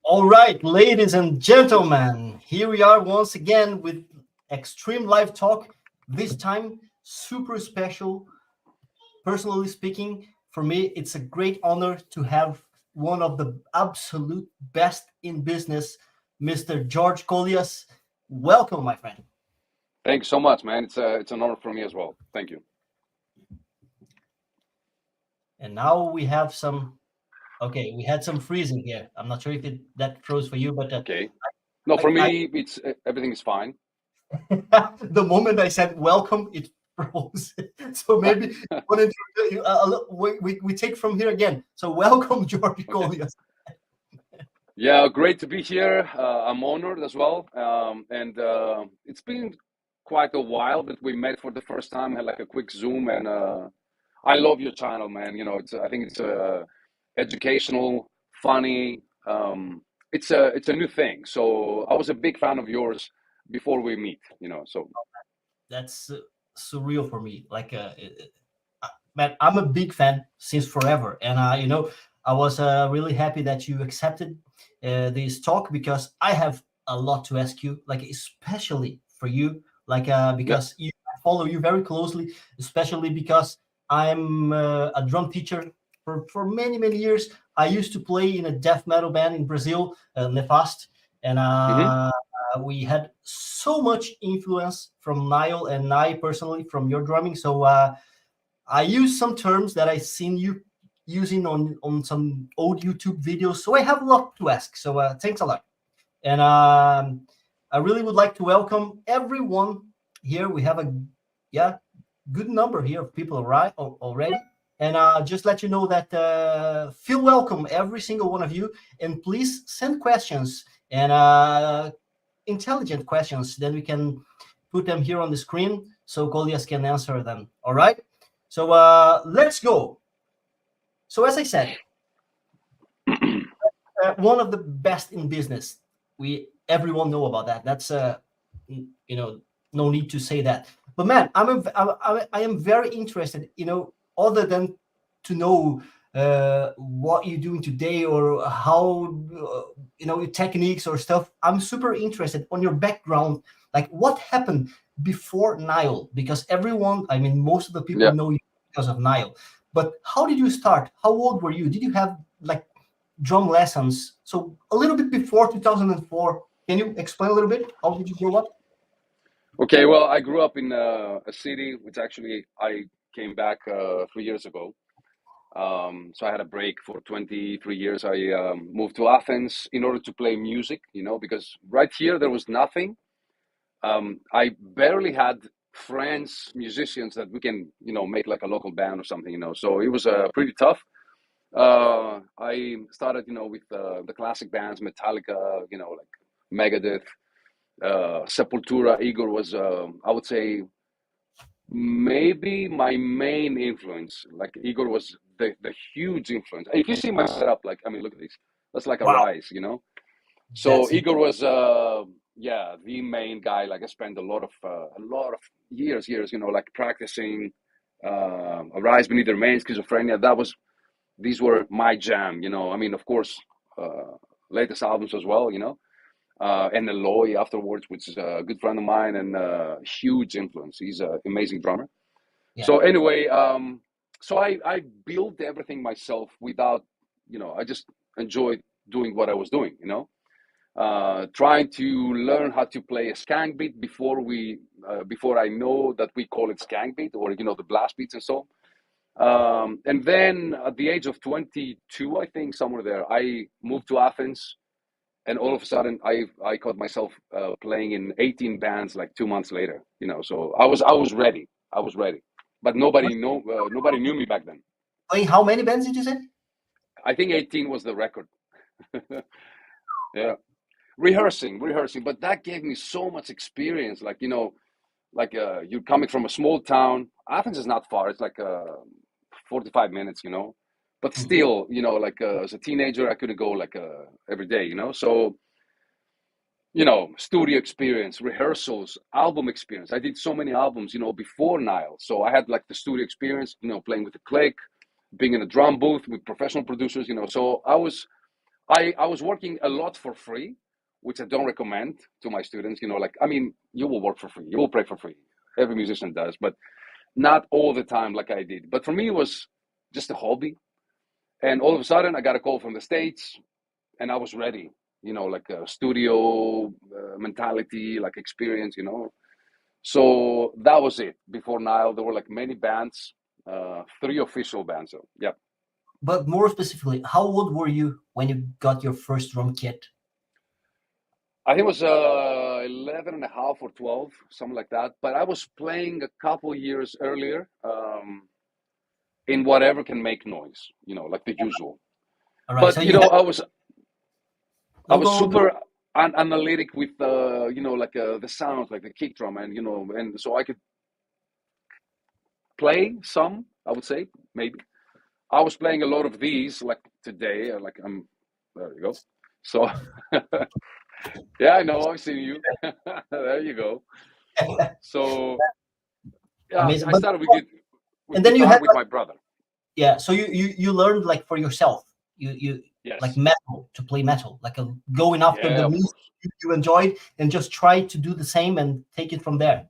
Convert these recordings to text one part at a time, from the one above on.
All right, ladies and gentlemen, here we are once again with Extreme Live Talk. This time, super special. Personally speaking, for me, it's a great honor to have one of the absolute best in business, Mr. George Kollias. Welcome, my friend. Thanks so much, man. It's an honor for me as well. Thank you. And now we have some. Okay, we had some freezing here. I'm not sure if that froze for you, but Okay. No, for I me, it's everything is fine. the moment I said welcome, it froze. So maybe we take from here again. So welcome, George Okay. Kollias. Yeah, great to be here. I'm honored as well. And it's been quite a while that we met for the first time. Had like a quick Zoom, and I love your channel, man. I think it's educational, funny. It's a new thing. So I was a big fan of yours before we meet. So That's surreal for me. Man, I'm a big fan since forever, and I was really happy that you accepted this talk because I have a lot to ask you, like especially for you, yeah. because I follow you very closely, especially because I'm a drum teacher for many years. I used to play in a death metal band in Brazil, Nefast, and hmm we had so much influence from Nile and I personally from your drumming. So I use some terms that I seen you using on some old YouTube videos. So I have a lot to ask. So thanks a lot. And I really would like to welcome everyone here. We have a yeah good number here of people already. And just let you know that feel welcome, every single one of you. And please send questions and intelligent questions. Then we can put them here on the screen so Goliath can answer them. All right. So let's go. So as I said, one of the best in business. We everyone know about that. That's no need to say that. But man, I am very interested. Other than to know what you're doing today or how your techniques or stuff. I'm super interested on your background. Like what happened before Nile? Because everyone, I mean, most of the people Yeah. know you because of Nile. But how did you start? How old were you? Did you have like drum lessons? So a little bit before 2004. Can you explain a little bit? How did you grow up? Okay, well, I grew up in a city, which actually I came back 3 years ago. So I had a break for 23 years. I moved to Athens in order to play music, because right here there was nothing. I barely had friends, musicians that we can, make like a local band or something. So it was pretty tough. I started, with the classic bands, Metallica, like Megadeth, Sepultura. Igor was, I would say, maybe my main influence. Like Igor was the huge influence. If you see my setup, like, I mean, look at this. That's like a Wow, rise. So that's Igor was, yeah, the main guy. Like I spent a lot of years, like practicing Arise Beneath the Main, Schizophrenia. These were my jam. I mean, of course, uh, latest albums as well. And Eloy afterwards, which is a good friend of mine and huge influence. He's an amazing drummer. yeah. So anyway, so I built everything myself without, I just enjoyed doing what I was doing. Trying to learn how to play a skank beat before I know that we call it skank beat or the blast beats and so. And then at the age of 22, I think somewhere there, I moved to Athens, and all of a sudden, I caught myself playing in 18 bands like 2 months later. So I was ready. I was ready, but nobody knew me back then. Playing how many bands did you say? I think 18 was the record. Yeah, rehearsing, but that gave me so much experience. Like you're coming from a small town. Athens is not far. It's like 45 minutes. But Mhm. still, like as a teenager, I couldn't go like every day. So studio experience, rehearsals, album experience. I did so many albums, before Nile. So I had like the studio experience, playing with the click, being in a drum booth with professional producers. So I I was working a lot for free, which I don't recommend to my students. Like, I mean, you will work for free, you will play for free. Every musician does, but not all the time like I did. But for me, it was just a hobby. And all of a sudden, I got a call from the States, and I was ready. Like a studio mentality, like experience. So that was it. Before Nile, there were like many bands, three official bands. So yeah, But more specifically, how old were you when you got your first drum kit? I think it was 11 and a half or 12, something like that. But I was playing a couple years earlier in whatever can make noise, like the usual. All right, so But you had I no was go. super analytic with like the sounds, like the kick drum, and so I could play some. I would say maybe I was playing a lot of these like today. Like I'm there you go. So yeah, I know I've seen you. There you go. So yeah, Amazing. I But started with and then you guitar had with my brother. yeah, so you learned like for yourself. You like Yes. metal to play metal, like going after Yeah, the of music course. you enjoyed and just try to do the same and take it from there.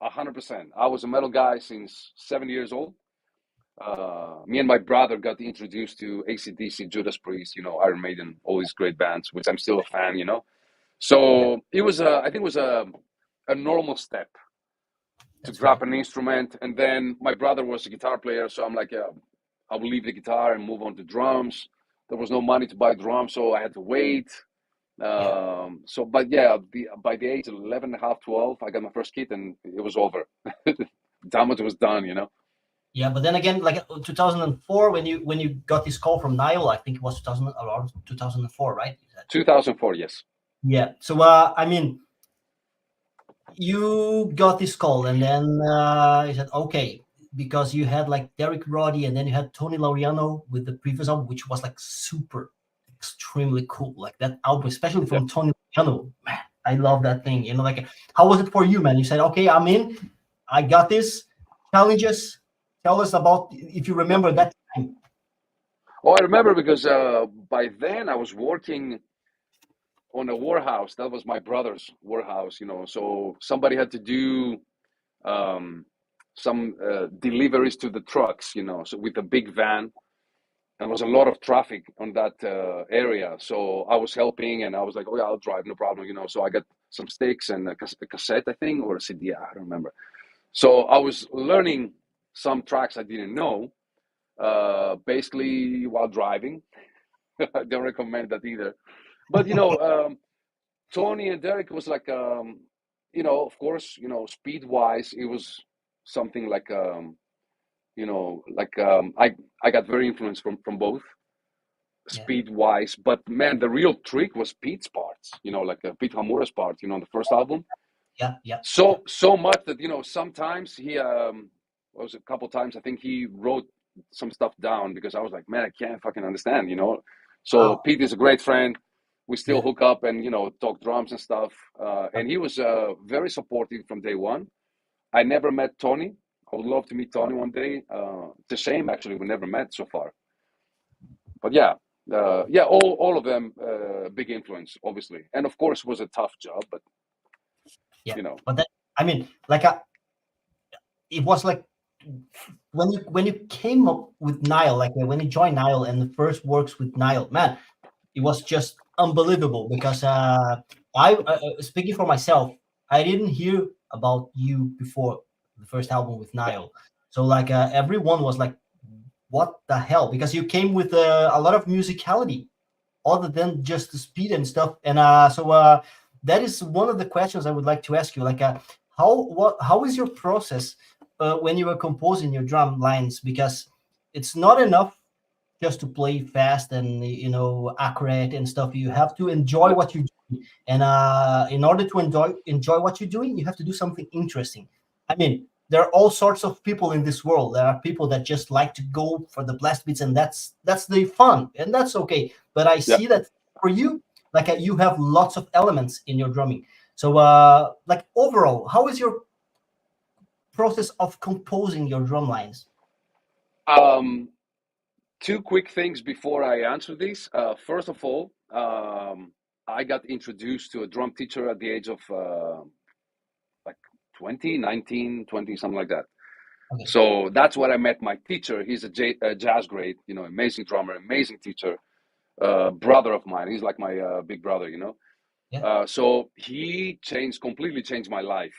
100%. I was a metal guy since 7 years old. Me and my brother got introduced to AC/DC, Judas Priest, Iron Maiden, all these great bands, which I'm still a fan. Yeah, So it was I think it was a normal step to that's right. grab an instrument. And then my brother was a guitar player, so I'm like, I will leave the guitar and move on to drums. There was no money to buy drums, so I had to wait. Yeah. But yeah, by the age of 11 and a half, 12, I got my first kit and it was over. Damage was done. Yeah, but then again, like 2004, when you got this call from Nile, I think it was 2000 around 2004, right? 2004, yes. Yeah. So I mean, you got this call, and then you said okay, because you had like Derek Roddy, and then you had Tony Laureano with the previous album, which was like super, extremely cool. Like that album, especially Yeah. from Tony Laureano, man, I love that thing. Like how was it for you, man? You said okay, I'm in, I got this. Challenges. Tell us about if you Yeah. remember that time. Oh, I remember because by then I was working on a warehouse. That was my brother's warehouse. So somebody had to do um, some deliveries to the trucks. So with a big van, there was a lot of traffic on that area. So I was helping, and I was like, "Oh yeah, I'll drive, no problem." So I got some sticks and a cassette, I think, or a CD. I don't remember. So I was learning some tracks I didn't know, basically while driving. I don't recommend that either. But Tony and Derek was like, of course, speed wise, it was something like, I got very influenced from both Yeah, speed wise. But man, the real trick was Pete's parts, like Pete Hamura's part, on the first album. yeah, yeah, So much that sometimes he was a couple times I think he wrote some stuff down because I was like, man, I can't fucking understand. So wow, Pete is a great friend. We still yeah, hook up and talk drums and stuff. And he was very supportive from day one. I never met Tony. I would love to meet Tony one day. It's a shame actually we never met so far. But yeah, yeah, all of them big influence obviously, and of course it was a tough job, but yeah. you know, But then, I mean, like, it was like when you came up with Nile, like when you joined Nile and the first works with Nile, man, it was just unbelievable because I speaking for myself, I didn't hear about you before the first album with yeah, Nile. So like everyone was like, "What the hell?" Because you came with a lot of musicality, other than just the speed and stuff. And that is one of the questions I would like to ask you. Like, how is your process when you are composing your drum lines? Because it's not enough just to play fast and accurate and stuff. You have to enjoy yeah, what you do, and in order to enjoy what you're doing, you have to do something interesting. I mean, there are all sorts of people in this world. There are people that just like to go for the blast beats, and that's the fun, and that's okay. But I yeah. see that for you, like you have lots of elements in your drumming. So, like overall, how is your process of composing your drum lines? Um, two quick things before I answer this. First of all, I got introduced to a drum teacher at the age of like 20, 19, 20, something like that. Okay. So that's where I met my teacher. He's a jazz great, amazing drummer, amazing teacher, brother of mine. He's like my big brother, Yeah. So he completely changed my life.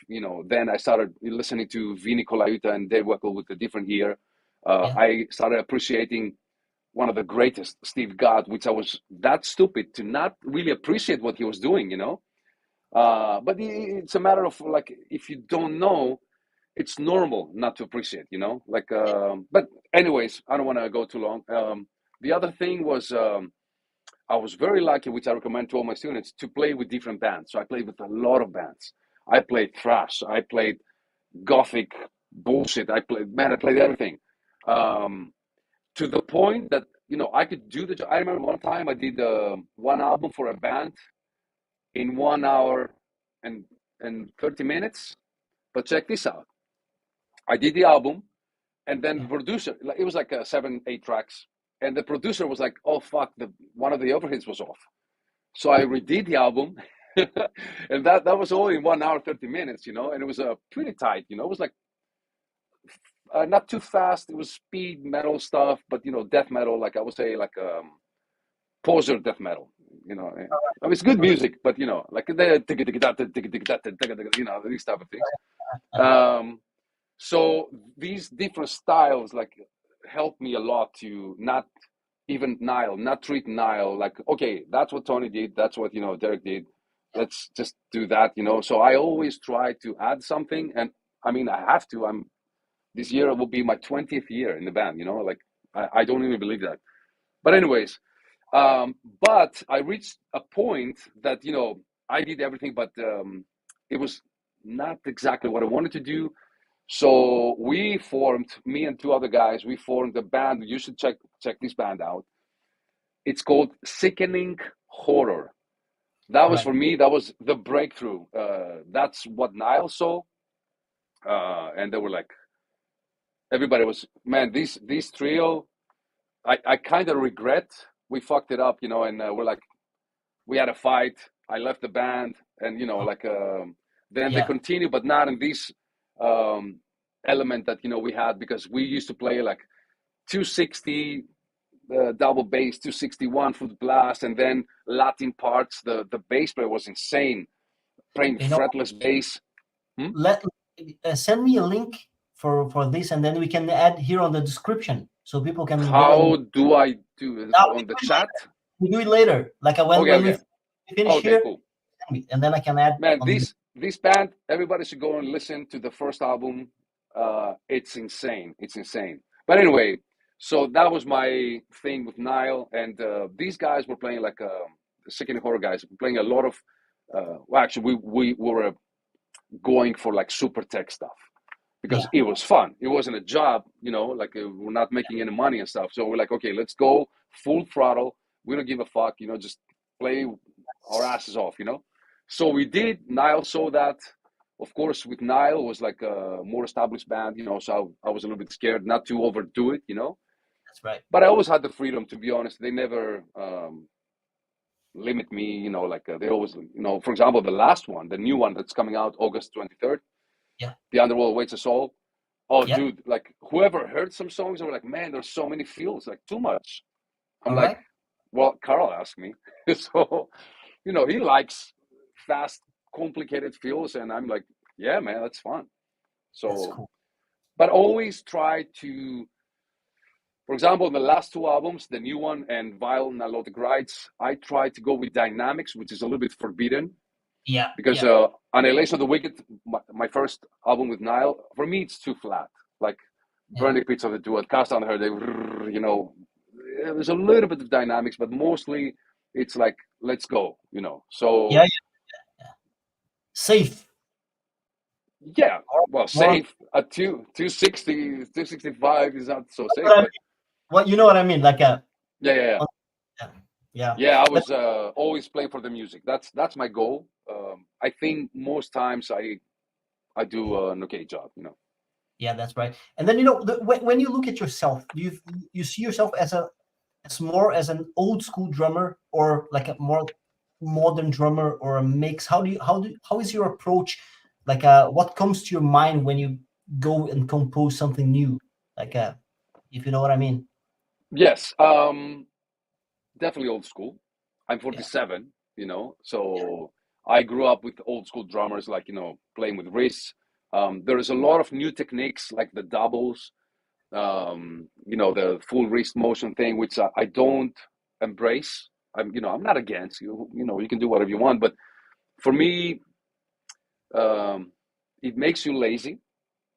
Then I started listening to Vini Colaiuta and Dave Weckl with a different ear. Yeah. I started appreciating one of the greatest, Steve Gadd, which I was that stupid to not really appreciate what he was doing. But it's a matter of like, if you don't know, it's normal not to appreciate. But anyways, I don't want to go too long. The other thing was, I was very lucky, which I recommend to all my students, to play with different bands. So I played with a lot of bands. I played thrash. I played gothic bullshit. I played everything. To the point that, I could do the job. I remember one time I did one album for a band in 1 hour and 30 minutes. But check this out. I did the album, and then the Yeah. producer, it was like 7, 8 tracks. And the producer was like, oh, fuck, one of the overheads was off. So I redid the album, and that was all in 1 hour, 30 minutes, and it was pretty tight, it was like not too fast. It was speed metal stuff, but, death metal, like I would say, like poser death metal, I mean, it's good Okay. music, but, like the, these type of things. So these different styles, like, helped me a lot to not treat Nile like, okay, that's what Tony did, that's what Derek did, let's just do that. So I always try to add something, and I mean, I have to. This year will be my 20th year in the band. Like, I don't even believe that. But anyways, but I reached a point that I did everything, but it was not exactly what I wanted to do. So me and two other guys, we formed a band. You should check this band out. It's called Sickening Horror. That All was right. for me. That was the breakthrough. That's what Nile saw, and they were like, everybody was, man. This trio, I kind of regret we fucked it up, and we're like, we had a fight. I left the band, and Oh, then they yeah. continue, but not in this um, element that we had, because we used to play like 260 double bass, 261 foot blast, and then Latin parts. The bass player was insane, playing You know, fretless bass. Hmm? let send me a link for this, and then we can add here on the description so people can go and How do I do it? now On the chat? we do it later. Like Okay, when we okay, finish okay, here, cool. and then I can add Man, on the. this band, everybody should go and listen to the first album. It's insane. It's insane. But anyway, so that was my thing with Nile, and these guys were playing like Sickening Horror guys, playing a lot of. Well, actually, we were going for like super tech stuff, because Yeah. it was fun. It wasn't a job, like we're not making any money and stuff. So we're like, okay, let's go full throttle. We don't give a fuck, just play our asses off. So we did. Nile saw that. Of course, with Nile, it was like a more established band, so I was a little bit scared not to overdo it. That's right. But I always had the freedom, to be honest. They never limit me, like they always, for example, the last one, the new one that's coming out August 23rd, Yeah. The Underworld Awaits Us All. Oh, Yeah. dude, like whoever heard some songs, they were like, man, there's so many feels, like too much. I'm All like, right. well, Carl asked me. So, he likes fast, complicated feels. And I'm like, yeah, man, that's fun. That's So, cool. but always try to, for example, the last two albums, the new one and Vile Nilotic Rights, I try to go with dynamics, which is a little bit forbidden. Yeah. Because Yeah. Annihilation of the Wicked, my first album with Nile, for me, it's too flat. Like Yeah. Burning Pits of the Duet, Cast on Her, there's a little bit of dynamics, but mostly it's like, let's go. Yeah. So, Yeah. Safe. yeah, More. well, More. safe at 260, 265 is not so safe, What I mean. but What you know what I mean? Like a. yeah, yeah, yeah. Yeah. Yeah. Yeah, I But was always playing for the music. That's my goal. I think most times I do an okay job. Yeah, that's right. And then when you look at yourself, do you see yourself as as more as an old school drummer, or like a more modern drummer, or a mix? How is your approach? Like, what comes to your mind when you go and compose something new? Like, if you know what I mean. Yes, definitely old school. I'm Yeah, 47, yeah, so I grew up with old school drummers, like, playing with wrists. There is a lot of new techniques like the doubles, the full wrist motion thing, which I don't embrace. I'm not against you. You can do whatever you want, but for me, um, it makes you lazy.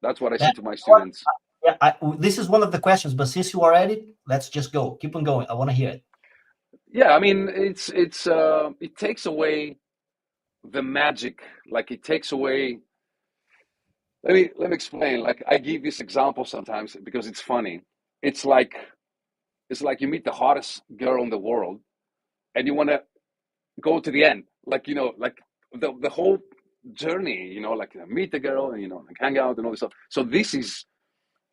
That's what I yeah. say to my students. Yeah, this is one of the questions, but since you are at it, let's just go. Keep on going. I want to hear it. Yeah, I mean, it takes away the magic. Like, it takes away. Let me explain. Like, I give this example sometimes because it's funny. It's like it's like you meet the hottest girl in the world, and you want to go to the end. Like, like the whole journey. Like, meet the girl and like hang out and all this stuff. So this is,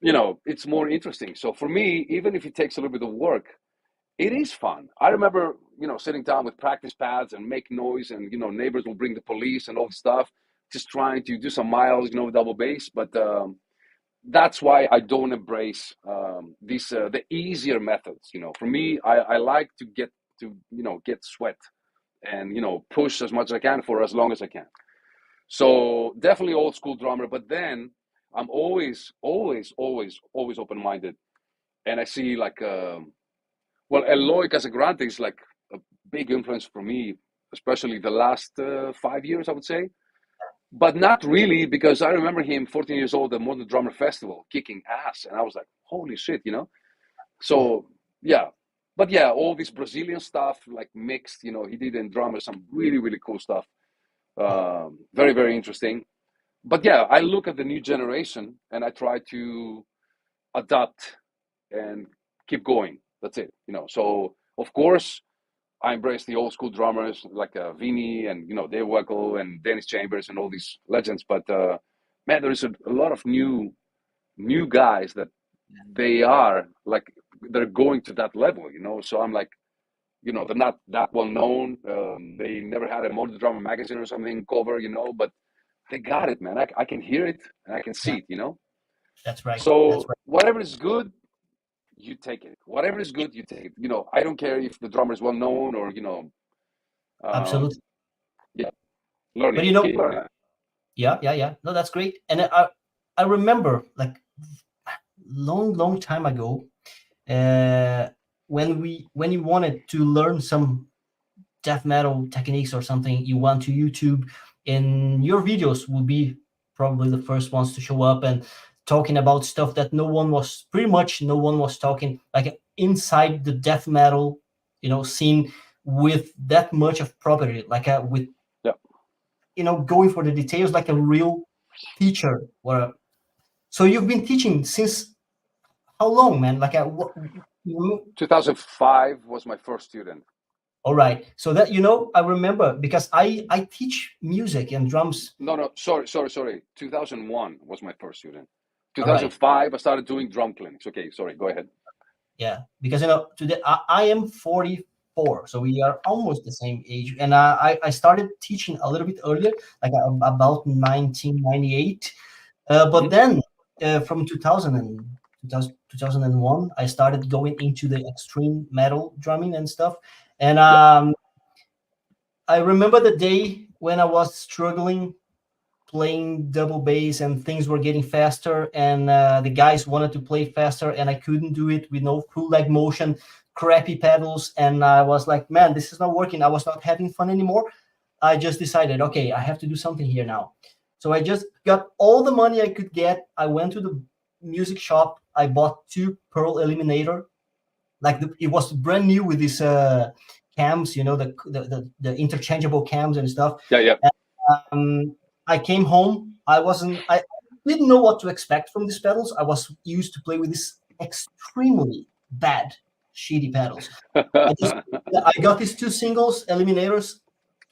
it's more interesting. So for me, even if it takes a little bit of work, it is fun. I remember, sitting down with practice pads and make noise, and neighbors will bring the police and all this stuff, just trying to do some miles, double bass. But that's why I don't embrace these the easier methods. For me, I like to get sweat and push as much as I can for as long as I can. So definitely old school drummer, but then I'm always, always, always, always open minded, and I see like. Well, Eloy Casagrande is like a big influence for me, especially the last 5 years, I would say. But not really, because I remember him 14 years old at Modern Drummer Festival kicking ass. And I was like, holy shit. Yeah, So, yeah. But yeah, all this Brazilian stuff, like mixed, he did in drummer some really, really cool stuff. yeah, Very, very interesting. But yeah, I look at the new generation and I try to adapt and keep going. That's it. So of course I embrace the old school drummers like Vini and Dave Weckl and Dennis Chambers and all these legends. But man, there is a lot of new guys that they are like they're going to that level. So I'm like, they're not that well known. They never had a Modern Drummer magazine or something cover, but they got it, man. I can hear it and I can yeah. see it. That's right. That's So right. whatever is good, you take it. Whatever is good, you take it. I don't care if the drummer is well known or Absolutely. um, yeah, But learning, keep learning. yeah, yeah, yeah. No, that's great. And I remember, like, long time ago, uh, when you wanted to learn some death metal techniques or something, you went to YouTube, and your videos will be probably the first ones to show up and talking about stuff that pretty much no one was talking, like inside the death metal, scene, with that much of property, like, with Yeah, going for the details, like a real teacher. Or so you've been teaching since how long, man? Like, you 2005 was my first student. all right. So that, I remember, because I teach music and drums. No, no, sorry. 2001 was my first student. All right. 2005, I started doing drum clinics. Okay, sorry, go ahead. Yeah, because today I am 44, so we are almost the same age, and I started teaching a little bit earlier, like, about 1998. But Hmm. then, from 2001, I started going into the extreme metal drumming and stuff. And Yeah, I remember the day when I was struggling playing double bass, and things were getting faster, and the guys wanted to play faster, and I couldn't do it with no full leg motion, crappy pedals, and I was like, man, this is not working. I was not having fun anymore. I just decided, okay, I have to do something here now. So I just got all the money I could get. I went to the music shop. I bought two Pearl Eliminator, like, it was brand new with these cams, the interchangeable cams and stuff. yeah, yeah. um, I came home. I didn't know what to expect from these pedals. I was used to play with these extremely bad, shitty pedals. I just, I got these two singles, eliminators,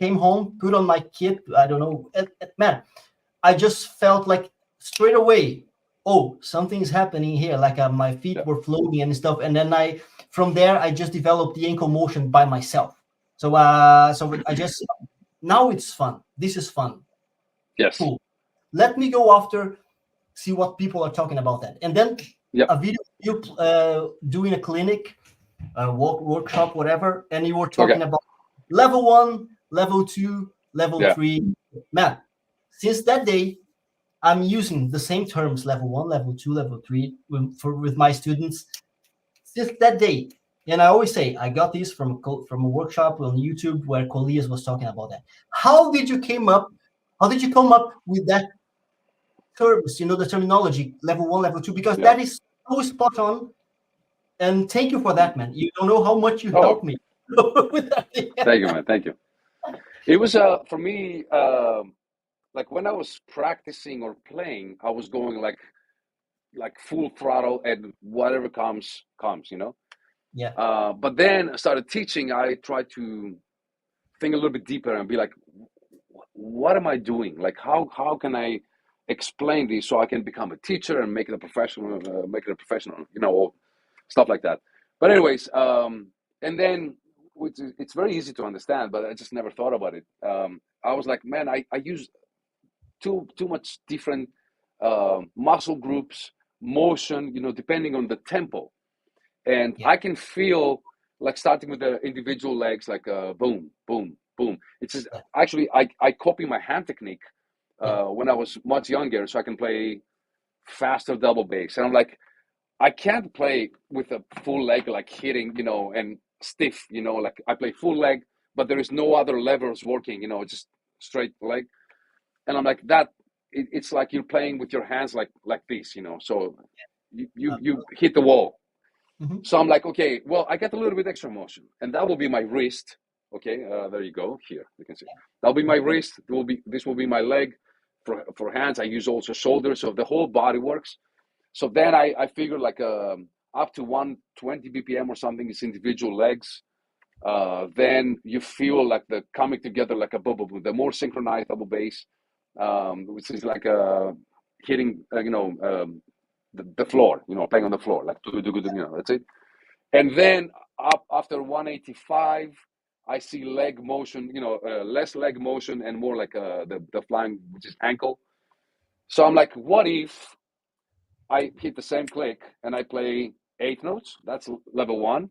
came home, put on my kit. I don't know, man, I just felt like straight away, oh, something's happening here. Like my feet Yeah. were floating and stuff. And then from there, I just developed the ankle motion by myself. So, so I just, now it's fun. This is fun. Yes. Cool. Let me go after, see what people are talking about that. And then Yep. a video you doing a clinic, workshop, whatever, and you were Okay. talking about level 1, level 2, level Yeah. 3. Man, since that day, I'm using the same terms, level 1, level 2, level 3, with my students since that day. And I always say, I got this from a workshop on YouTube where Kollias was talking about that. How did you come up with that terms, the terminology, level 1, level 2? Because Yeah. that is so spot on. And thank you for that, man. You don't know how much you Oh, helped me with that. thank you, man. Thank you. It was for me like when I was practicing or playing, I was going like full throttle and whatever comes, you know. Yeah, But then I started teaching. I tried to think a little bit deeper and be like, what am I doing? Like, how can I explain this so I can become a teacher and make it a professional, you know, or stuff like that. But anyways, and then it's very easy to understand, but I just never thought about it. I was like, man, I use too much different muscle groups, motion, you know, depending on the tempo, and yeah, I can feel like starting with the individual legs, like boom, boom, boom. It's just yeah, actually I copy my hand technique yeah, when I was much younger, so I can play faster double bass, and I'm like, I can't play with a full leg, like hitting, you know, and stiff, you know, like I play full leg, but there is no other levers working, you know, just straight leg. And I'm like that. It's like you're playing with your hands like this, you know. So you hit the wall. mhm, So I'm like, okay, well, I get a little bit extra motion, and that will be my wrist. Okay, there you go. Here you can see. That'll be my yeah, wrist. This will be my leg. For hands, I use also shoulders, so the whole body works. So then I figure like up to 120 BPM or something is individual legs. Then you feel like the coming together like a bubble, the more synchronized double bass, which is like hitting, the floor, you know, playing on the floor, like you know, that's it. And then up after 185, I see leg motion, you know, less leg motion and more like the flying, which is ankle. So I'm like, what if I hit the same click and I play 8 notes? That's level 1.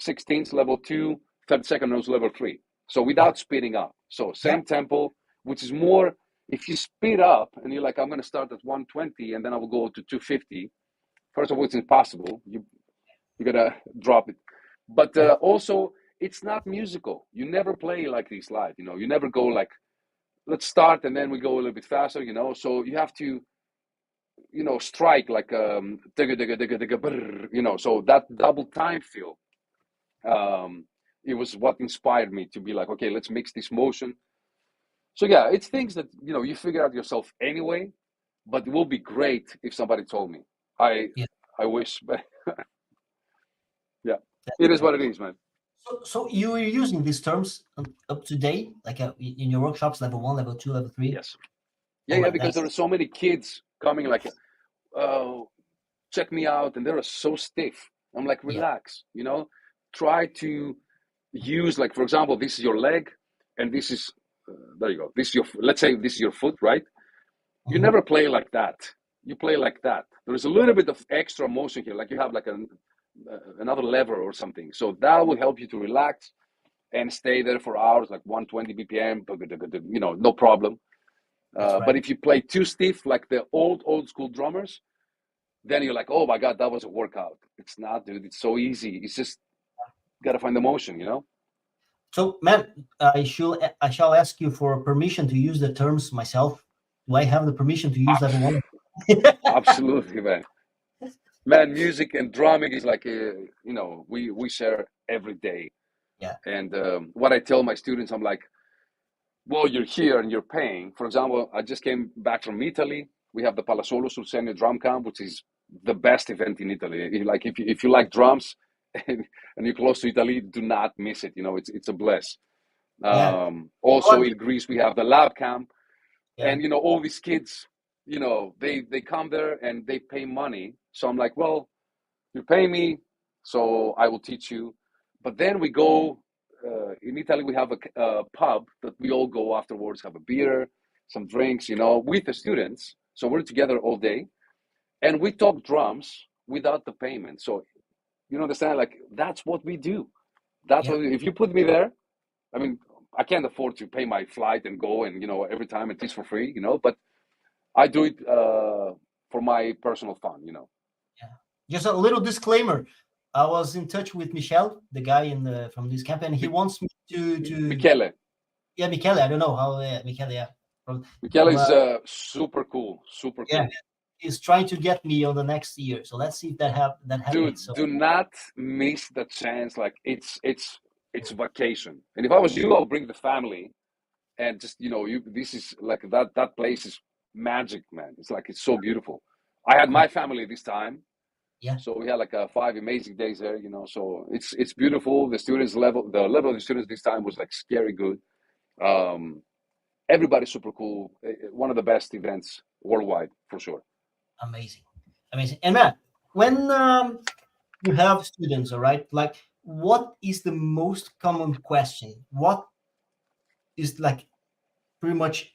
16th level 2, 32nd notes level 3. So yeah, without speeding up. So yeah. same tempo, which is more, if you speed up and you're like, I'm going to start at 120 and then I will go to 250. First of all, it's impossible. You gotta drop it. But Yeah. also, it's not musical. You never play like this live. You know, you never go like, let's start and then we go a little bit faster. You know, so you have to, you know, strike like digga digga digga digga brrr, you know. So that double time feel, um, it was what inspired me to be like, okay, let's mix this motion. So yeah, it's things that you know you figure out yourself anyway. But it will be great if somebody told me. I Yeah. I wish, but yeah, That's it is great. what it is, man. So you were using these terms up to date, like in your workshops, level 1, level 2, level 3. Yes. Yeah, Oh yeah, man, because there are that's so many kids coming like, oh, check me out, and they're so stiff. I'm like, yeah, relax, you know, try to use like, for example, this is your leg, and this is there you go. This is your, let's say this is your foot, right? You mhm, never play like that. You play like that. There is a little bit of extra motion here, like you have like another lever or something. So that will help you to relax and stay there for hours, like 120 BPM, you know, no problem. that's But right. if you play too stiff, like the old school drummers, then you're like, oh my God, that was a workout. It's not, dude. It's so easy. It's just gotta find the motion, you know? So man, I shall ask you for permission to use the terms myself. Do I have the permission to use level 1? Absolutely, man. Man, music and drumming is like, you know, we share every day. Yeah, And what I tell my students, I'm like, well, you're here and you're paying. For example, I just came back from Italy. We have the Palazzolo sul Senio drum camp, which is the best event in Italy. Like if you like drums and you're close to Italy, do not miss it. You know, it's a bless. yeah. Also What? in Greece, we have the lab camp, Yeah, and you know all these kids. they come there and they pay money. So I'm like, well, you pay me, so I will teach you. But then we go in Italy. We have a pub that we all go afterwards, have a beer, some drinks, with the students. So we're together all day, and we talk drums without the payment. So you understand, like that's what we do. That's Yeah, what if you put me there. I mean, I can't afford to pay my flight and go and every time and teach for free, but I do it for my personal fun. yeah. Just a little disclaimer. I was in touch with Michel, the guy in the from this campaign. He wants me to Michele. yeah, Michele. I don't know how Michele. Yeah, from Michele from is super cool, super yeah, cool. he's trying to get me on the next year. So let's see if that happens. Dude, So do not miss the chance. Like it's vacation. And if I was you, I'll bring the family and just you. This is like that place is magic, man. It's like it's so beautiful. I had cool. my family this time, Yeah, so we had like 5 amazing days there. So it's beautiful. The level of the students this time was like scary good. Um, Everybody's super cool. One of the best events worldwide for sure. amazing, amazing. And man, when you have students, all right, like what is the most common question? What is like pretty much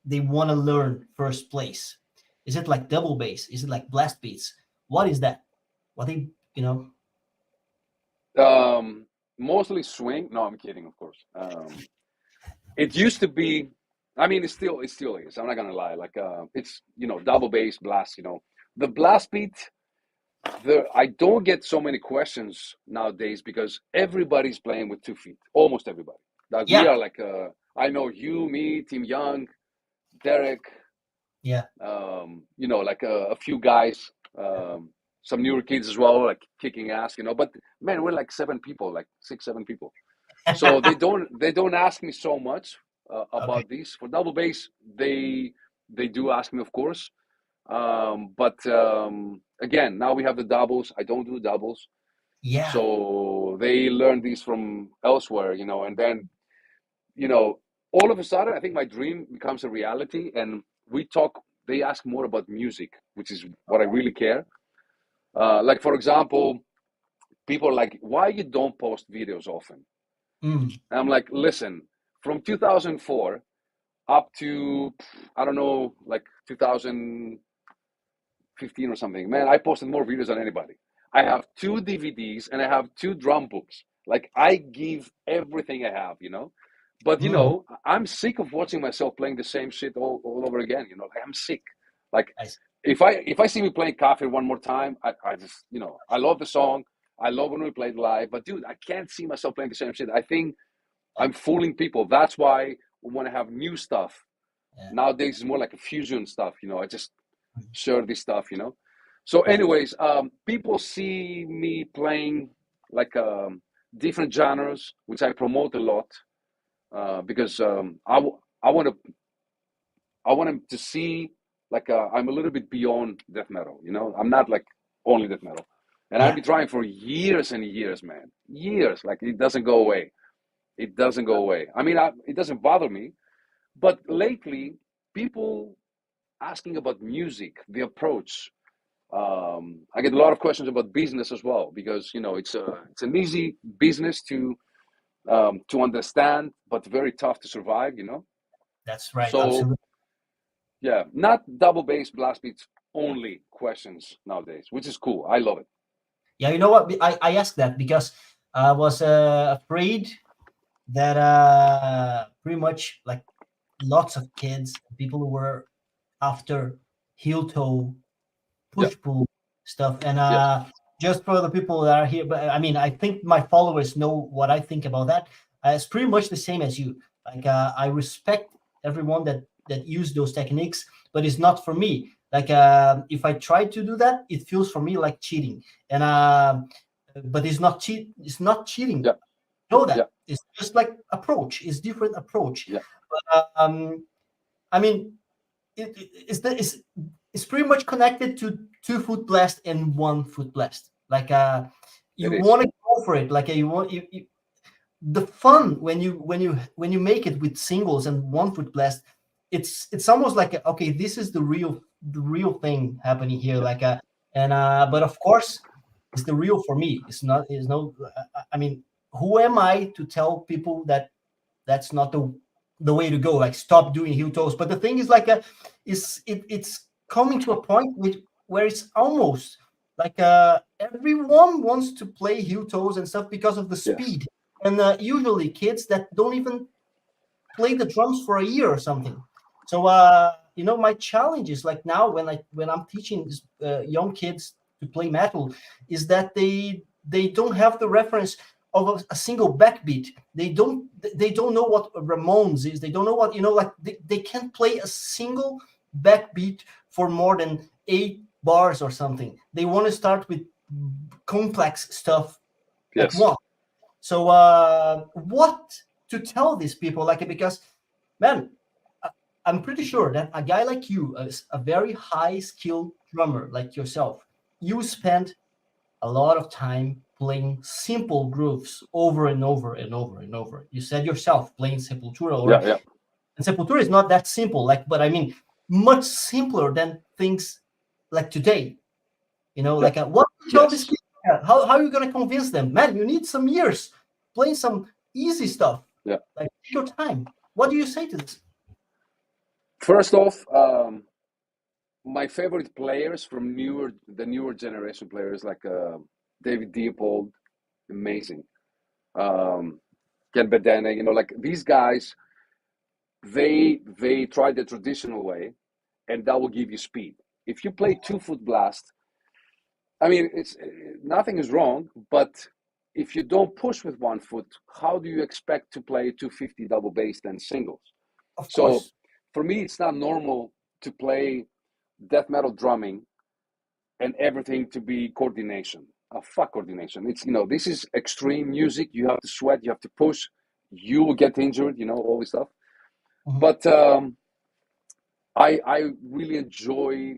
they want to learn first place? Is it like double bass? Is it like blast beats? What is that? What they, you know? Mostly swing. No, I'm kidding, of course. It used to be. I mean, it still is. I'm not gonna lie. Like, it's double bass blast. The blast beat. I don't get so many questions nowadays because everybody's playing with 2 feet. Almost everybody. Like we Yeah, are like. I know you, me, Tim Young, Derek. yeah, Like a few guys. Some newer kids as well, like kicking ass. But man, we're like 7 people, like 6, 7 people. So they don't ask me so much okay, about this. For double bass, they do ask me, of course. But again, now we have the doubles. I don't do doubles, yeah, so they learn these from elsewhere, and then you know all of a sudden, I think my dream becomes a reality, and we talk. They ask more about music, which is what I really care. Like for example, people are like, "Why you don't post videos often?" mm, And I'm like, "Listen, from 2004 up to I don't know, like 2015 or something. Man, I posted more videos than anybody. I have 2 DVDs and I have 2 drum books. Like I give everything I have. But mm, I'm sick of watching myself playing the same shit all over again. Like I'm sick. Like I see. if I see me playing Coffee one more time, I just I love the song. I love when we played live, but dude, I can't see myself playing the same shit. I think Yeah, I'm fooling people. That's why we want to have new stuff. yeah, Nowadays it's more like a fusion stuff. I just mm, share this stuff. So, yeah, anyways, people see me playing like different genres, which I promote a lot because I want them to see like I'm a little bit beyond death metal. I'm not like only death metal, and I've yeah. been trying for years and years, man, years. Like it doesn't go away. It doesn't go away. I mean, it doesn't bother me, but lately people asking about music, the approach. I get a lot of questions about business as well because it's an easy business to understand, but very tough to survive. That's right. So Absolutely. yeah, not double bass blast beats only questions nowadays, which is cool. I love it. Yeah, you know what? I asked that because I was afraid that pretty much like lots of kids, people who were after heel toe Yeah, push pull stuff, and yeah, just for the people that are here, but I mean, I think my followers know what I think about that. It's pretty much the same as you. Like I respect everyone that use those techniques, but it's not for me. Like if I try to do that, it feels for me like cheating, and but it's not cheat. It's not cheating. yeah, Know yeah, that it's just like approach. It's different approach. yeah. Um, I mean, it's pretty much connected to 2 foot blast and 1 foot blast. Like It you is. want to go for it. Like you want the fun when you make it with singles and 1 foot blast. it's almost like okay, this is the real thing happening here, Yeah. like but of course it's the real for me. It's not, it's no, I mean, who am I to tell people that that's not the way to go, like stop doing heel toes? But the thing is like it's coming to a point where it's almost like everyone wants to play heel toes and stuff because of the Yes. speed, and usually kids that don't even play the drums for a year or something. So my challenge is like now when I'm teaching young kids to play metal, is that they don't have the reference of a single backbeat. They don't know what Ramones is. They don't know what, like they can't play a single backbeat for more than 8 bars or something. They want to start with complex stuff at Yes. once. So what to tell these people? Like, because man, I'm pretty sure that a guy like you, a very high skilled drummer like yourself, you spend a lot of time playing simple grooves over and over and over and over. You said yourself playing Sepultura Yeah. already, Yeah. and Sepultura is not that simple. Like, but I mean, much simpler than things like today. Yeah. Like what do you tell these Yes. kids? How are you going to convince them? Man, you need some years playing some easy stuff. Yeah. Like, take your time. What do you say to this? First off, my favorite players from the newer generation players like David Diepold, amazing. Um, Ken Bedene, like these guys, they try the traditional way, and that will give you speed. If you play 2 foot blast, I mean, it's nothing is wrong, but if you don't push with 1 foot, how do you expect to play 250 double bass then singles? Of So course, for me, it's not normal to play death metal drumming and everything to be coordination. Fuck coordination. This is extreme music. You have to sweat, you have to push, you will get injured, all this stuff. mhm, But I really enjoy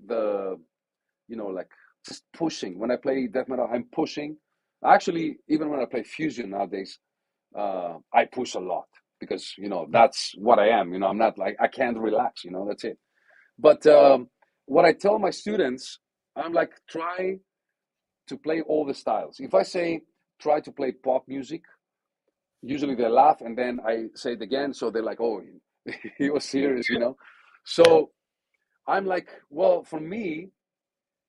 like just pushing. When I play death metal, I'm pushing. Actually, even when I play fusion nowadays, I push a lot because yeah, that's what I am. I'm not like I can't relax. That's it. But what I tell my students, I'm like, try to play all the styles. If I say try to play pop music, usually they laugh, and then I say it again, so they're like, oh, he was serious. yeah, So I'm like, well, for me,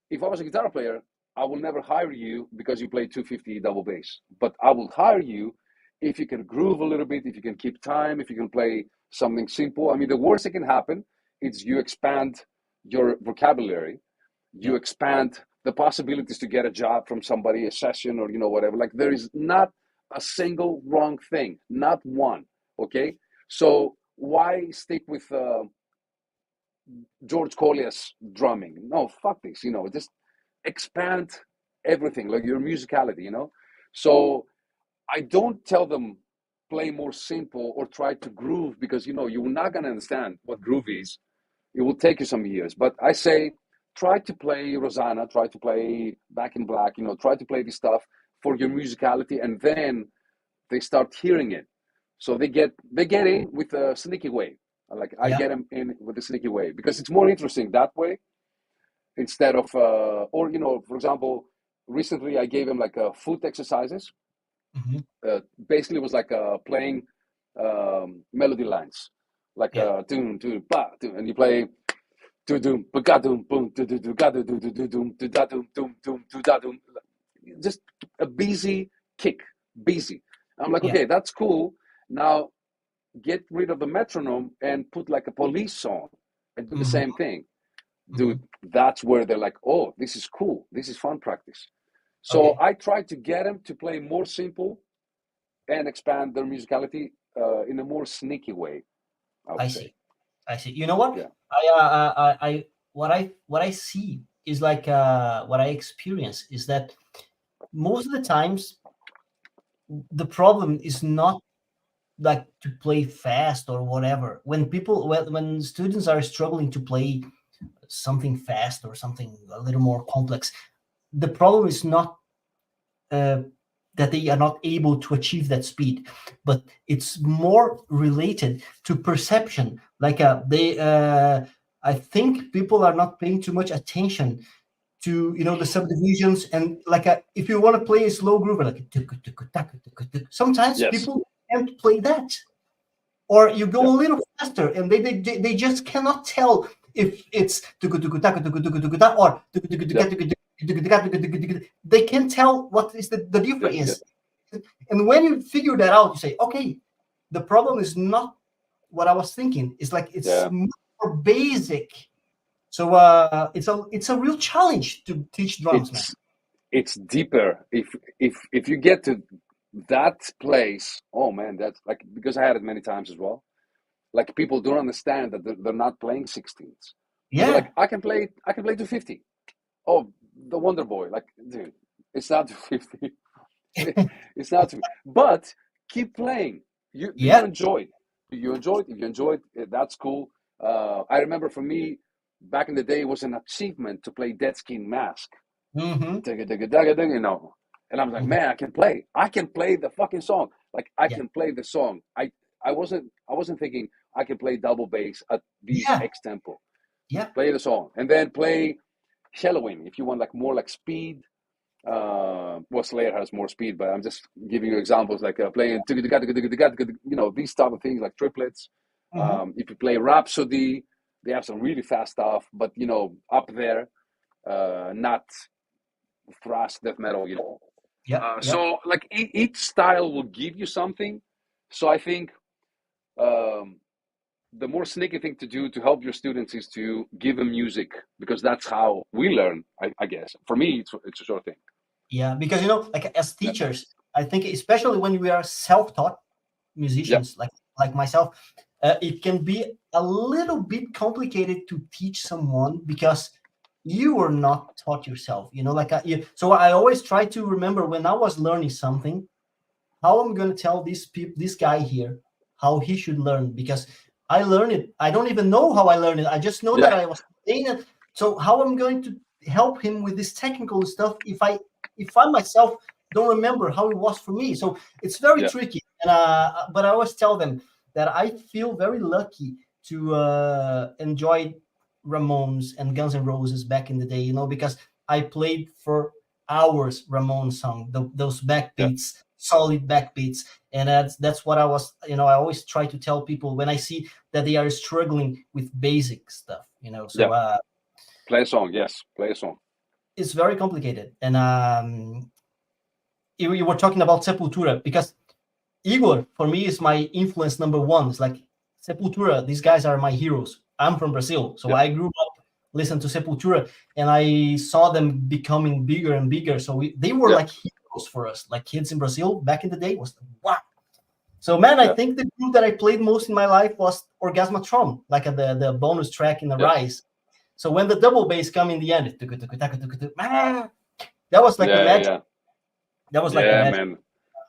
if I was a guitar player, I will never hire you because you play 250 double bass. But I will hire you if you can groove a little bit, if you can keep time, if you can play something simple. I mean, the worst that can happen is you expand your vocabulary, you yeah, expand the possibilities to get a job from somebody, a session, or whatever. Like there is not a single wrong thing, not one. Okay, so why stick with George Kollias drumming? No, fuck this. Just expand everything, like your musicality. So I don't tell them play more simple or try to groove because you're not gonna understand what groove is. It will take you some years. But I say try to play Rosanna, try to play Back in Black, try to play this stuff for your musicality, and then they start hearing it. So they get in with a sneaky way. Like I yeah, get them in with a sneaky way because it's more interesting that way instead of or for example, recently I gave him like foot exercises. mhm, Basically, it was like playing melody lines, like yeah, doom doom ba doom, and you play do doom ba ga doom boom do do do ga do do do do doom do da doom doom doom do da doom. Just a busy kick, busy. I'm like, yeah, okay, that's cool. Now get rid of the metronome and put like a police song and do the mhm, same thing. Dude, mhm. that's where they're like, oh, this is cool. This is fun practice. So Okay, I try to get them to play more simple and expand their musicality in a more sneaky way, I I would say. see. I see. You know what? Yeah. What I see is like what I experience is that most of the times the problem is not like to play fast or whatever. When students are struggling to play something fast or something a little more complex, the problem is not uh, that they are not able to achieve that speed, but it's more related to perception. Like I think people are not paying too much attention to the subdivisions, and like if you want to play a slow groove like sometimes Yes. people can't play that, or you go Yeah. a little faster and they just cannot tell if it's or Yeah. they can't tell what is the Yeah. Yeah. difference. And when you figure that out, you say, okay, the problem is not what I was thinking. It's like it's Yeah. more basic. So it's a real challenge to teach drums, man. It's deeper. If you get to that place, oh man, that's like, because I had it many times as well. Like people don't understand that they're not playing 16s. They're Yeah, like, I can play 250. Oh, the Wonder Boy. Like, dude, it's not 250. It's not. But keep playing. Do you yeah. enjoy it? Do you enjoy it? If you enjoy it, that's cool. I remember for me, back in the day, it was an achievement to play Dead Skin Mask. Mm-hmm. Digga, digga, digga, digga, And I was like, Mm-hmm. man, I can play. I can play the fucking song. Like, I Yeah, can play the song. I wasn't thinking I can play double bass at these yeah, X tempo. yeah. Play the song and then play shallowing if you want like more like speed. Well, Slayer has more speed, but I'm just giving you examples like playing these type of things like triplets. Mm-hmm. If you play Rhapsody, they have some really fast stuff, but up there, not thrash death metal. Yeah, yeah. So like each style will give you something. So I think um, the more sneaky thing to do to help your students is to give them music, because that's how we learn. I guess for me, it's a short thing. Yeah, because like as Yeah, teachers, I think especially when we are self-taught yeah, musicians, like myself, it can be a little bit complicated to teach someone because you were not taught yourself. Like so I always try to remember when I was learning something, how I'm going to tell this guy here how he should learn, because I learned it. I don't even know how I learned it. I just know that yeah, I was playing it. So how I'm going to help him with this technical stuff if I myself don't remember how it was for me? So it's very yeah, tricky. And but I always tell them that I feel very lucky to enjoy Ramones and Guns N' Roses back in the day. Because I played for hours Ramones song, those yeah, backbeats, solid backbeats, and that's what I was. I always try to tell people when I see that they are struggling with basic stuff. yeah. So Play a song. Yes, play a song. it's very complicated. And you were talking about Sepultura, because Igor for me is my influence number one. It's like Sepultura. These guys are my heroes. I'm from Brazil, so Yeah, I grew up listening to Sepultura, and I saw them becoming bigger and bigger. So they were yeah, like heroes for us, like kids in Brazil back in the day. Was wow. So man, I yeah, think the group that I played most in my life was Orgasmatron, like the bonus track in the yeah, Rise. So when the double bass come in the end, man, that was like the yeah, magic. yeah, That was like the yeah, magic.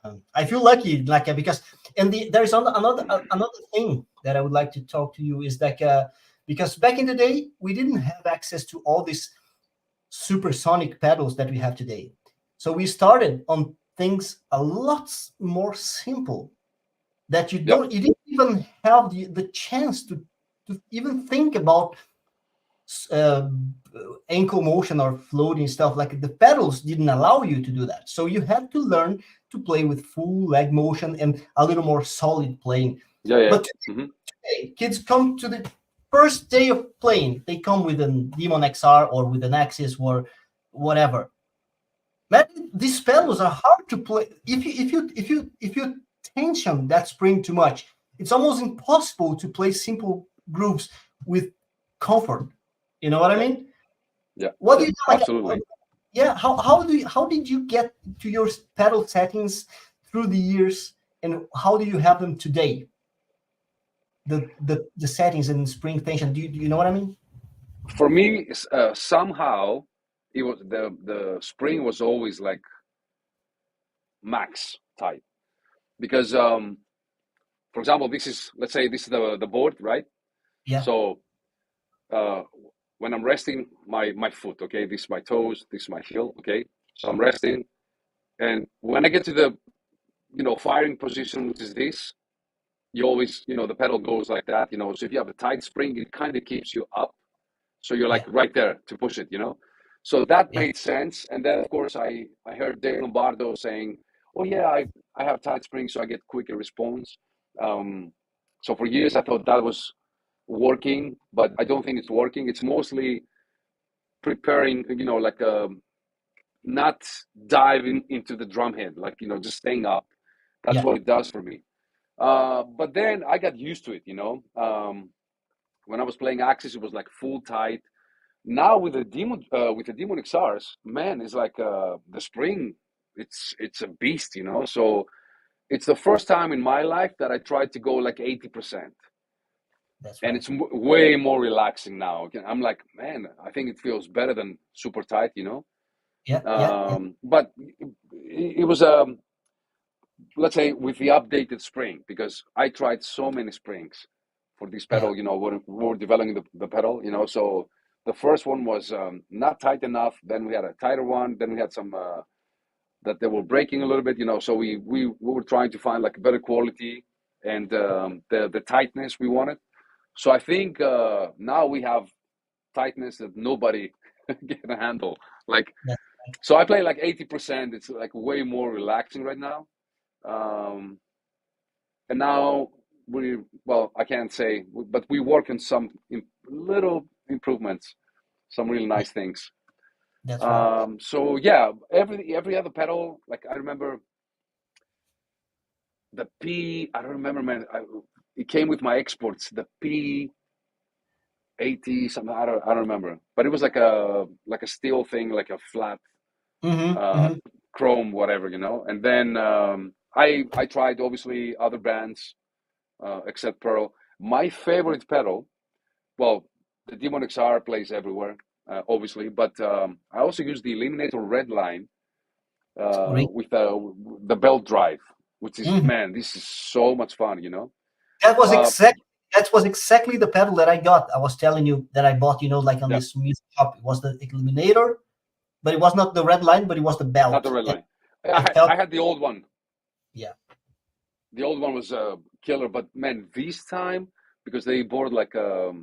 man. I feel lucky, like because there's another thing that I would like to talk to you is like because back in the day we didn't have access to all these supersonic pedals that we have today, so we started on things a lot more simple that Yeah, you didn't even have the chance to even think about uh, ankle motion or floating stuff. Like the pedals didn't allow you to do that, so you had to learn to play with full leg motion and a little more solid playing. yeah, yeah. But Hmm. today kids come to the first day of playing, they come with an Demon XR or with an Axis or whatever. Man, these pedals are hard to play. If you tension that spring too much, it's almost impossible to play simple grooves with comfort. You know what I Yeah, mean? yeah, What do yeah. you like? Absolutely. Yeah, how did you get to your pedal settings through the years, and how do you have them today? The settings and spring tension. Do you know what I mean? For me, somehow it was the spring was always like max tight, because for example, let's say this is the board, right? Yeah. So uh, when I'm resting my foot, okay, this is my toes, this is my heel, okay. So I'm resting. And when I get to the, firing position, which is this, you always, the pedal goes like that, So if you have a tight spring, it kind of keeps you up. So you're like Yeah. right there to push it. So that Yeah. made sense. And then, of course, I heard Dave Lombardo saying, oh, yeah, I have tight springs, so I get quicker response. So for years, I thought that was working, but I don't think it's working. It's mostly preparing, like not diving into the drum head, like, just staying up. That's Yeah. what it does for me. But then I got used to it. When I was playing Axis, it was like full tight. Now with the Demon XRs, man, it's like the spring. It's a beast. So it's the first time in my life that I tried to go like 80%, That's and right. it's way more relaxing now. Okay, I'm like, man, I think it feels better than super tight. Yeah. Yeah. Yeah. But it was let's say with the updated spring, because I tried so many springs for this Yeah. pedal, we're developing the pedal, so the first one was not tight enough, then we had a tighter one, then we had some that they were breaking a little bit, so we were trying to find like a better quality and the tightness we wanted. So I think now we have tightness that nobody can handle, like, That's so I play like 80%. It's like way more relaxing right now. um, and now well, I can't say, but we work on some little improvements, some really yeah. nice things. That's right. So yeah, every other pedal, like I remember the P. I don't remember, man. It came with my exports. The P80 something. I don't remember, but it was like a steel thing, like a flat Mm-hmm. uh, Mm-hmm. chrome, whatever. And then I tried obviously other brands except Pearl. My favorite pedal, well, the Demon XR plays everywhere, obviously, but I also use the Eliminator Red Line Great. with the belt drive, which is, Mhm. man, this is so much fun. That was Uh, exact. That was exactly the pedal that I got. I was telling you that I bought, like on yeah, this music shop. It was the Eliminator, but it was not the red line, but it was the not the belt. Red And Line. I I had, felt, I had the old one. yeah, The old one was killer, but man, this time, because they bought like a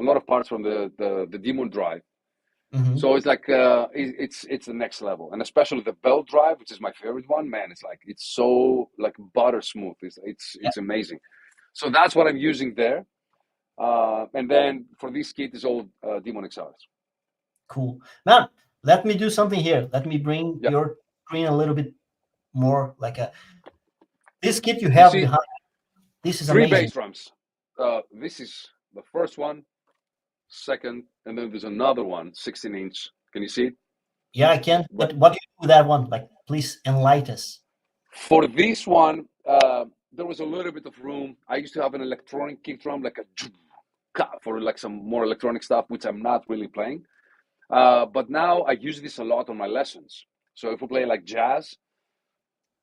lot of parts from the Demon Drive. hmm, So it's like it's the next level, and especially the belt drive, which is my favorite one. Man, it's like it's so like butter smooth. yeah, It's amazing. So that's what I'm using there. And then for this kit is all Demon XRs. cool, man. Let me do something here. Let me bring Yeah, your screen a little bit more like a this kit you you have see behind. This is three amazing. bass drums. This is the first one, second, and then there's another one, 16-inch. Can you see it? Yeah, I can. Right. But what do you do with that one? Like, please enlighten us. For this one, there was a little bit of room. I used to have an electronic kick drum, like a for like some more electronic stuff, which I'm not really playing. But now I use this a lot on my lessons. So if we play like jazz,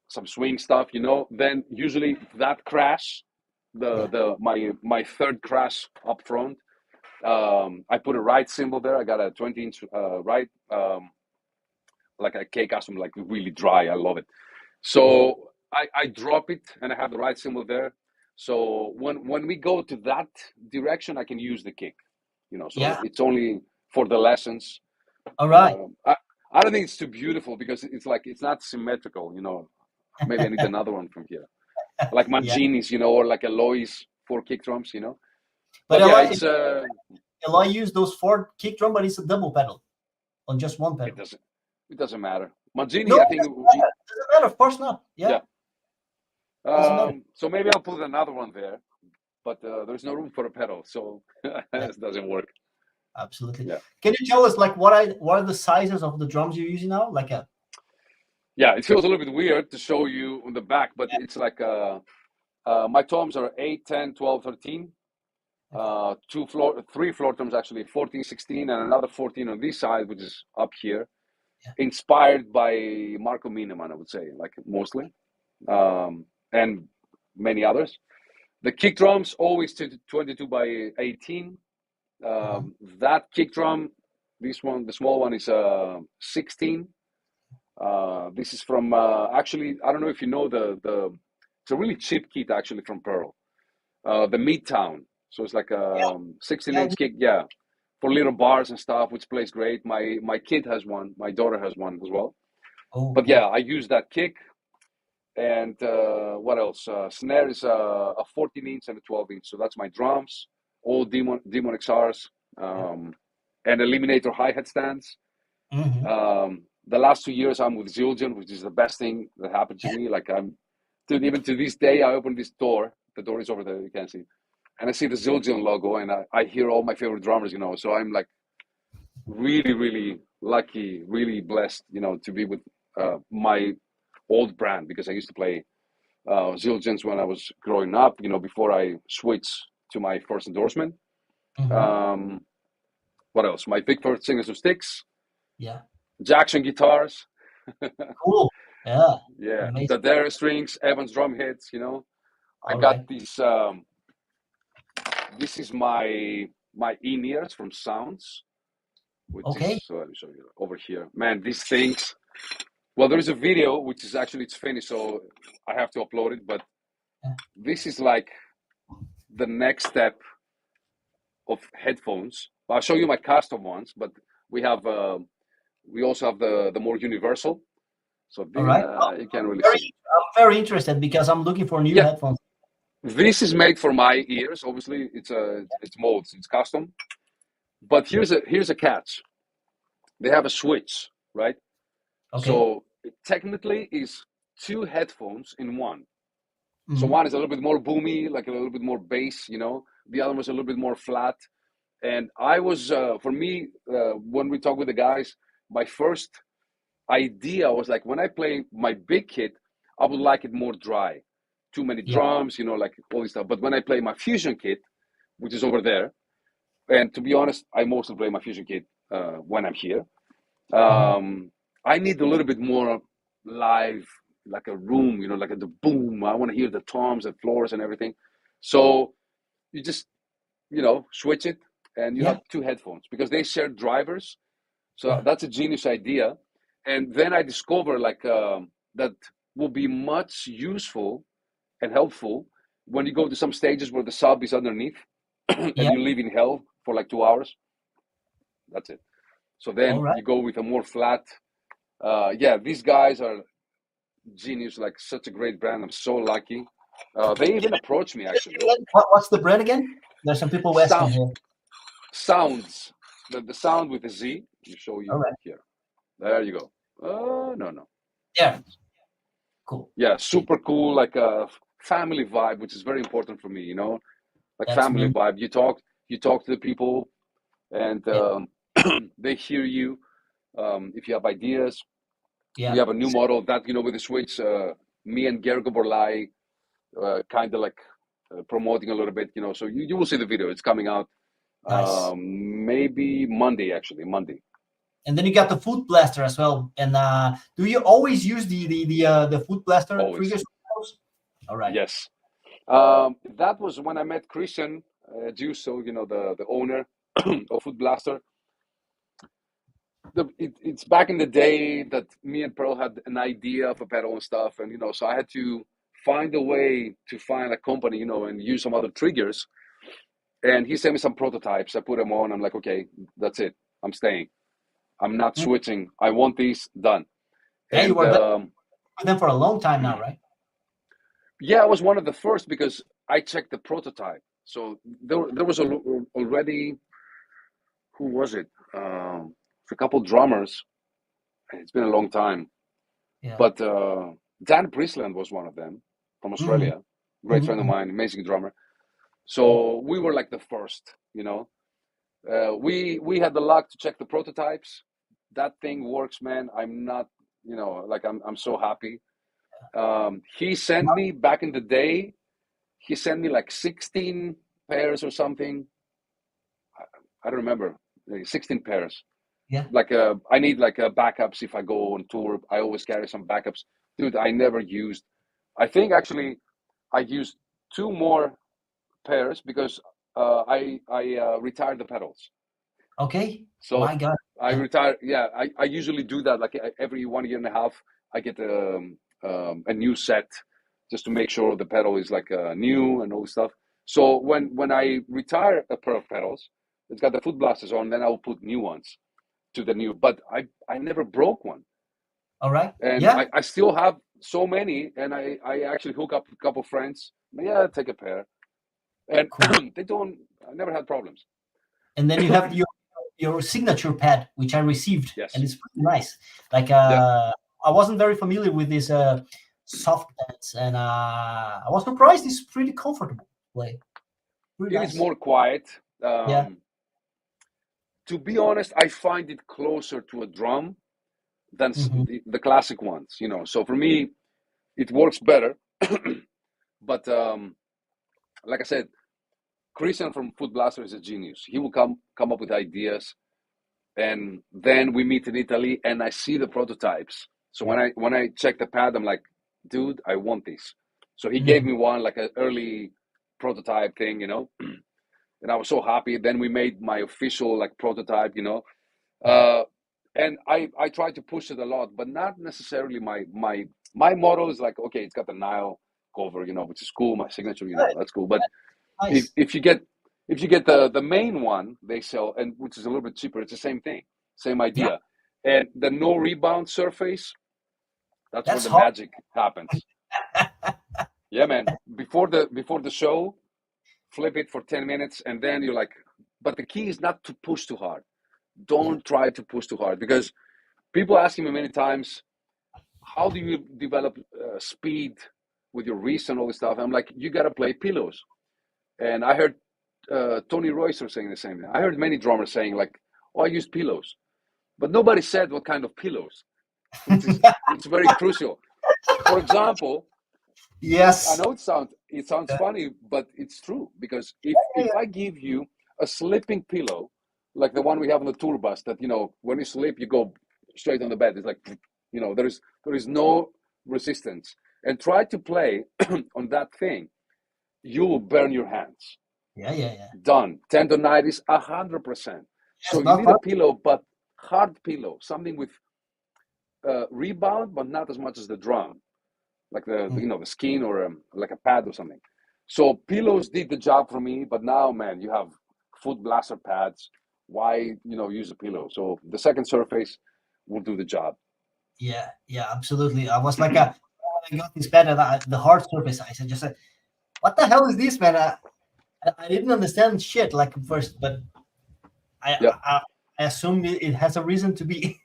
some swing stuff, then usually that crash, Yeah, my third crash up front, I put a right cymbal there. I got a 20-inch right, like a K custom, like really dry. I love it. yeah, So I drop it and I have the right cymbal there. So when we go to that direction, I can use the kick. So yeah. it's only for the lessons. All right. Um, I, I don't think it's too beautiful because it's like it's not symmetrical. Maybe I need another one from here, like Yeah, Mangini's, or like Eloy's for kick drums. but But yeah, it's Eloy use those four kick drum, but it's a double pedal on just one it pedal. doesn't it doesn't matter. No, Mangini, I it think doesn't matter. It doesn't matter. Of course not. Yeah, yeah. doesn't matter. So maybe I'll put another one there, but there's no room for a pedal, so Yeah, this doesn't work. absolutely. Yeah, Can you tell us like what are the sizes of the drums you're using now? Like a yeah. It feels a little bit weird to show you on the back, but it's like my toms are 8, 10, 12, 13. okay, Three floor toms actually, 14, 16, and another 14 on this side, which is up here. yeah, Inspired by Marco Miniman, I would say, like mostly, and many others. The kick drums always to 22 by 18. uh-huh. That kick drum, this one, the small one is 16. This is from actually, I don't know if you know the it's a really cheap kit actually from Pearl, the Midtown. So it's like Yeah, a 16 yeah. inch kick, yeah, for little bars and stuff, which plays great. My kid has one, my daughter has one as well. Oh, But yeah. yeah, I use that kick. And what else? Snare is a 14 inch and a 12 inch. So that's my drums, all Demon XRs, Yeah. and Eliminator hi-hat stands. Hmm. The last 2 years I'm with Zildjian, which is the best thing that happened to me. Like dude, even to this day, I open this door. The door is over there, you can see, and I see the Zildjian logo, and I hear all my favorite drummers. So I'm like really, really lucky, really blessed, to be with my old brand, because I used to play Zildjians when I was growing up. Before I switched to my first endorsement. Hmm. Um, what else? My big first singers of sticks, Yeah. Jackson guitars. Cool. Yeah. Yeah, Amazing. Dadera strings, Evans drum hits. I All got right. these. This is my in-ears from Sounds, which is, Okay. so let me show you over here. Man, these things. Well, there is a video which is actually, it's finished, so I have to upload it. But Yeah. this is like the next step of headphones. I'll show you my custom ones, but we have we also have the more universal. So All right. you can't really see. I'm very interested because I'm looking for new Yeah, headphones. this is made for my ears. Obviously, it's molds, it's custom. But here's a catch. They have a switch, right? Okay. So it technically is two headphones in one. So Hmm. one is a little bit more boomy, like a little bit more bass. The other was a little bit more flat. And I was, for me, when we talk with the guys, my first idea was like, when I play my big kit, I would like it more dry. Too many Yeah. drums, like all this stuff. But when I play my fusion kit, which is over there, and to be honest, I mostly play my fusion kit when I'm here. Hmm. Um, I need a little bit more live, like a room, like the boom. I want to hear the toms and floors and everything. So you just, switch it, and you have Yeah. two headphones because they share drivers. So Yeah. that's a genius idea. And then I discovered like that will be much useful and helpful when you go to some stages where the sub is underneath and Yeah. you live in hell for like 2 hours. That's it. So All then right. you go with a more flat. Yeah, these guys are genius, like such a great brand. I'm so lucky. They even approached me actually. What's the brand again? There's some people asking Sound here. sounds the sound with a Z. Let me show All you right. here. There you go. No, no. Yeah. Cool. Yeah, Okay. super cool, like a family vibe, which is very important for me. Like That's family really, vibe. You talk to the people, and yeah. they hear you. If you have ideas, we Yeah. have a new model that with the Switch. Me and Gergo Borlai kind of like promoting a little bit. So you will see the video. It's coming out Nice. maybe Monday, actually Monday. And then you got the foot blaster as well. And do you always use the foot blaster Always, triggers? All right. yes. That was when I met Christian Giusto, the owner of Foot Blaster. It's back in the day that me and Pearl had an idea of a pedal and stuff, and so I had to find a way to find a company, and use some other triggers. And he sent me some prototypes. I put them on. I'm like, okay, that's it. I'm staying. I'm not Mm. switching. I want these done. Yeah, you And were there with them for a long time now, right? yeah, I was one of the first because I checked the prototype. So there was already, who was it? A couple drummers. It's been a long time, Yeah. but Dan Priestland was one of them from Hmm. Australia. Great friend of Hmm. mine, amazing drummer. Yeah. So we were like the first. We had the luck to check the prototypes. That thing works, man. I'm not, like I'm so happy. He sent me back in the day. He sent me like 16 pairs or something. I don't remember. Like 16 pairs. Yeah. Like I need like backups if I go on tour. I always carry some backups. Dude, I never used. I think actually I used two more pairs because I retired the pedals. Okay. So My God. I Yeah. retire. Yeah, I usually do that. Like every 1 year and a half, I get a new set just to make sure the pedal is like new and all this stuff. So when I retire a pair of pedals, it's got the foot blasters on. Then I'll put new ones to the new. But I never broke one, All right. and Yeah. I still have so many. And I actually hook up a couple friends. Yeah, take a pair, and Cool. they don't. I never had problems. And then you have your signature pad, which I received, and Yes. it's pretty nice. Like Yeah. I wasn't very familiar with this soft pads, and I was surprised. It's pretty comfortable. Play, pretty It is nice. more quiet. Yeah. To be honest, I find it closer to a drum than Hmm. the classic ones. So for me, it works better. But like I said, Christian from Foot Blaster is a genius. He will come up with ideas, and then we meet in Italy, and I see the prototypes. So Yeah. when I check the pad, I'm like, dude, I want this. So he gave Hmm. me one like an early prototype thing, and I was so happy. Then we made my official like prototype. Yeah. Uh, and I try to push it a lot, but not necessarily my model is like, okay, it's got the Nile cover, which is cool, my signature, Good. that's cool. But if Nice. if you get if you get the main one they sell, and which is a little bit cheaper, it's the same thing, same Yeah. idea. And the no rebound surface, that's where That's the hard. magic happens. Yeah, man. Before the show, flip it for 10 minutes, and then you're like, but the key is not to push too hard. Yeah. Don't try to push too hard, because people asking me many times, how do you develop speed with your wrist and all this stuff? I'm like, you got to play pillows. And I heard Tony Royster saying the same thing. I heard many drummers saying like, "Oh, I use pillows," but nobody said what kind of pillows, which is very crucial. For example, I Yes. know it sounds funny, but it's true, because if Yeah. if I give you a sleeping pillow, like the one we have on the tour bus, that when you sleep you go straight on the bed. It's like there is no resistance, and try to play on that thing, you will burn your hands. Yeah. Yeah. Yeah. Done. Tendonitis 100%. So Yes. you Not need a fun. pillow, but hard pillow, something with rebound, but not as much as the drum, like the skin, or like a pad or something. So pillows did the job for me, but now, man, you have foot blaster pads. Why use a pillow? So the second surface will do the job. Yeah. Yeah. Absolutely. I was like, when I got this pad, and the hard surface, I said, just like, what the hell is this, man? I didn't understand shit like first, but I Yeah, I, I assume it has a reason to be.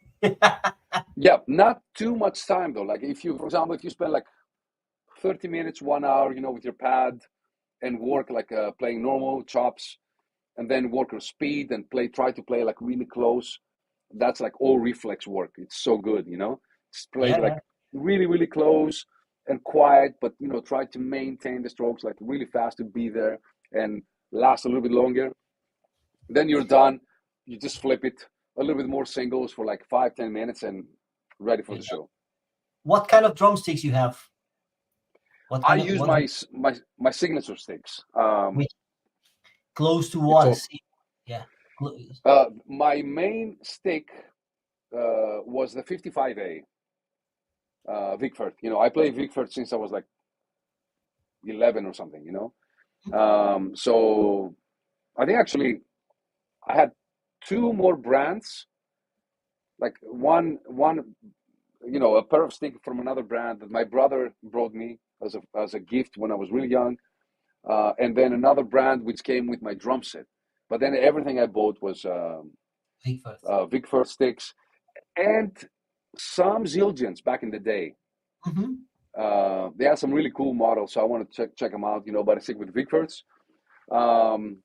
yeah. Not too much time though. Like if you, for example, if you spend like 30 minutes, 1 hour, with your pad, and work like playing normal chops, and then work your speed and try to play like really close. That's like all reflex work. It's so good. Just play Yeah, like yeah, really, really close and quiet, but try to maintain the strokes like really fast to be there and last a little bit longer. Then you're done. You just flip it a little bit more singles for like 5-10 minutes, and ready for yeah. the show. What kind of drumsticks you have? What I kind of use what? my signature sticks. Which close to It's one? all See, yeah, my main stick was the 55A. Vickford. I play Vickford since I was like 11 or something. So I think actually I had two more brands, like one, a pair of stick from another brand that my brother brought me as a gift when I was really young, and then another brand which came with my drum set. But then everything I bought was Big first. Vickford sticks, and some Zildjians back in the day. Mm-hmm. They had some really cool models, so I want to check them out. But I stick with Vickfords. Um,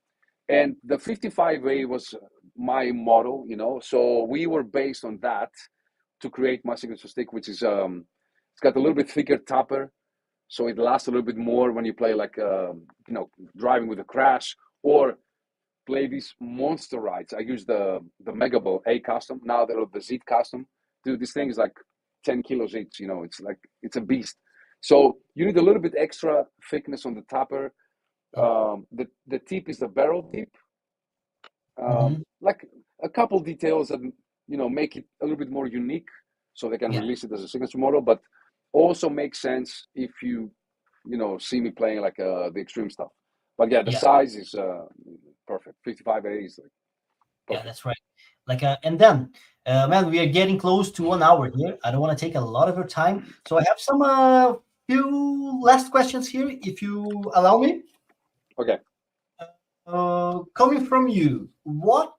and the 55A was my model. So we were based on that to create my signature stick, which is it's got a little bit thicker topper, so it lasts a little bit more when you play like driving with a crash, or play these monster rides. I use the Megaball A custom. Now they're the Z custom. Dude, this thing is like 10 kilos each. It's like it's a beast. So you need a little bit extra thickness on the topper. Yeah. The tip is the barrel tip. Mm-hmm. Like a couple details that make it a little bit more unique so they can Yeah, release it as a signature model, but also makes sense if you see me playing like the extreme stuff. But yeah, the yeah, size is perfect. 55A is like yeah. perfect. That's right. And then, man, we are getting close to 1 hour here. I don't want to take a lot of your time, so I have some few last questions here, if you allow me. Okay. Coming from you, what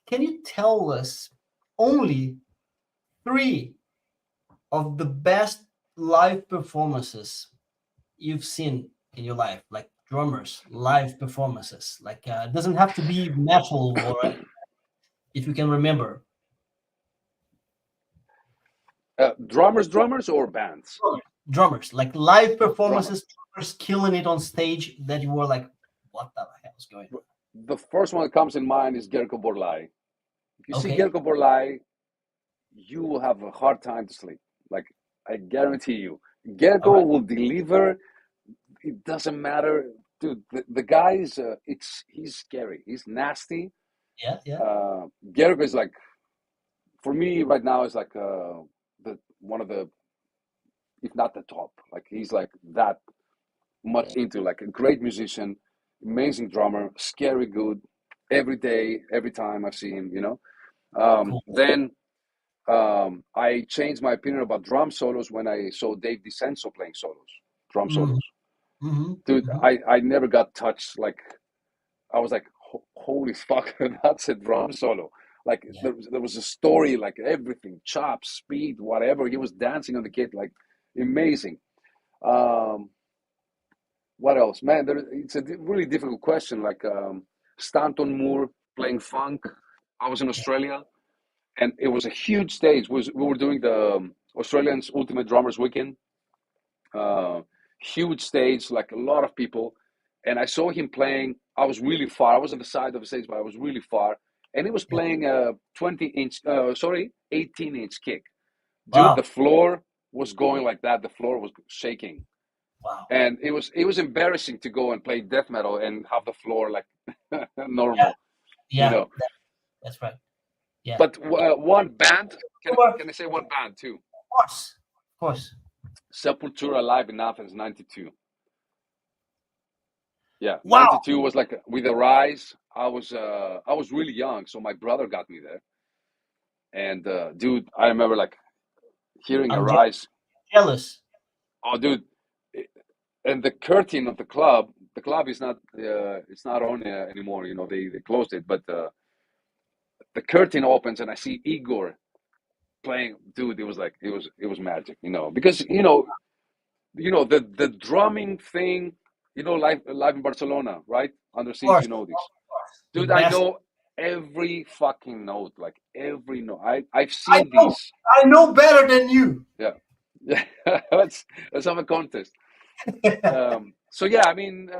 can you tell us? Only three of the best live performances you've seen in your life, like drummers live performances. It doesn't have to be metal or if you can remember. Drummers or bands? Drummers, like live Drummers. performances, drummers killing it on stage that you were like, what the hell is going The first one that comes in mind is Gerko Borlai. If you on? see Okay, Gerko Borlai, you will have a hard time to sleep. Like, I guarantee you. all Gerko right, will deliver. It doesn't matter. Dude, the guy is, he's scary. He's nasty. yeah, yeah, Gerko is like, for me right now, is like the one of the, if not the top. Like, he's like that much into, like, a great musician, amazing drummer, scary good. Every day, every time I see him. cool. Then I changed my opinion about drum solos when I saw Dave DiCenso playing drum Hmm. solos. Hmm. Dude, Hmm. I never got touched. Like, I was like, holy fuck, that's a drum solo. Like, Yeah, there was a story, like everything, chops, speed, whatever. He was dancing on the kit, like amazing. Um, what else, man? It's a really difficult question. Like Stanton Moore playing funk. I was in yeah, Australia, and it was a huge stage. We were doing the Australians Ultimate Drummers Weekend. Uh, Huge stage, like a lot of people, and I saw him playing. I was really far. I was on the side of the stage, but I was really far, and he was yeah. playing a 20-inch, sorry, 18-inch kick. Dude, the Wow, floor was going like that. The floor was shaking, wow. and it was embarrassing to go and play death metal and have the floor like Yeah, normal, you yeah. know. That's right. Yeah. But one band, can Of can I say one band too? course, of course. Sepultura live in Athens, '92. Yeah, Wow. 92 was like with the rise. I was really young, so my brother got me there. And dude, I remember like hearing a I'm rise. jealous. Oh, dude, and the curtain of the club is not it's not on anymore. They closed it, but the curtain opens and I see Igor playing. Dude, it was magic. Because the drumming thing. Live in Barcelona, right? Under Of Siege, course, you know this. of course. The Dude, I best. know every fucking note, like every note. I've I seen know. these. I know better than you. Yeah, yeah. Let's have a contest. So yeah, I mean,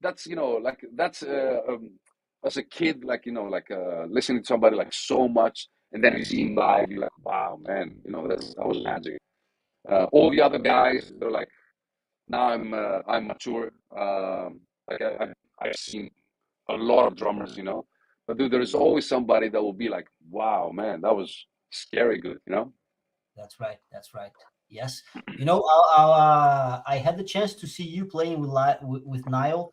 that's like that's as a kid, like like listening to somebody like so much, and then you see him live, you're like, wow, man, that was magic. All the other guys, they're like, now I'm mature. Like I've seen a lot of drummers. But dude, there is always somebody that will be like, wow, man, that was scary good. That's right. That's right. Yes. I had the chance to see you playing with Nile.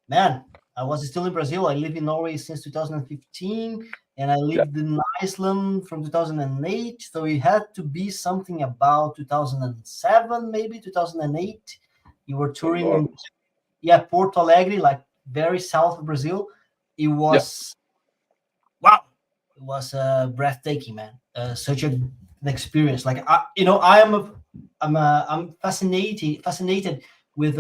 Man, I was still in Brazil. I live in Norway since 2015, and I Yeah, lived in Iceland from 2008. So it had to be something about 2007, maybe 2008. You were a touring lot. in, yeah, Porto Alegre, like very south of Brazil. It Yeah, was wow. It was breathtaking, man. Such an experience. Like I'm fascinated with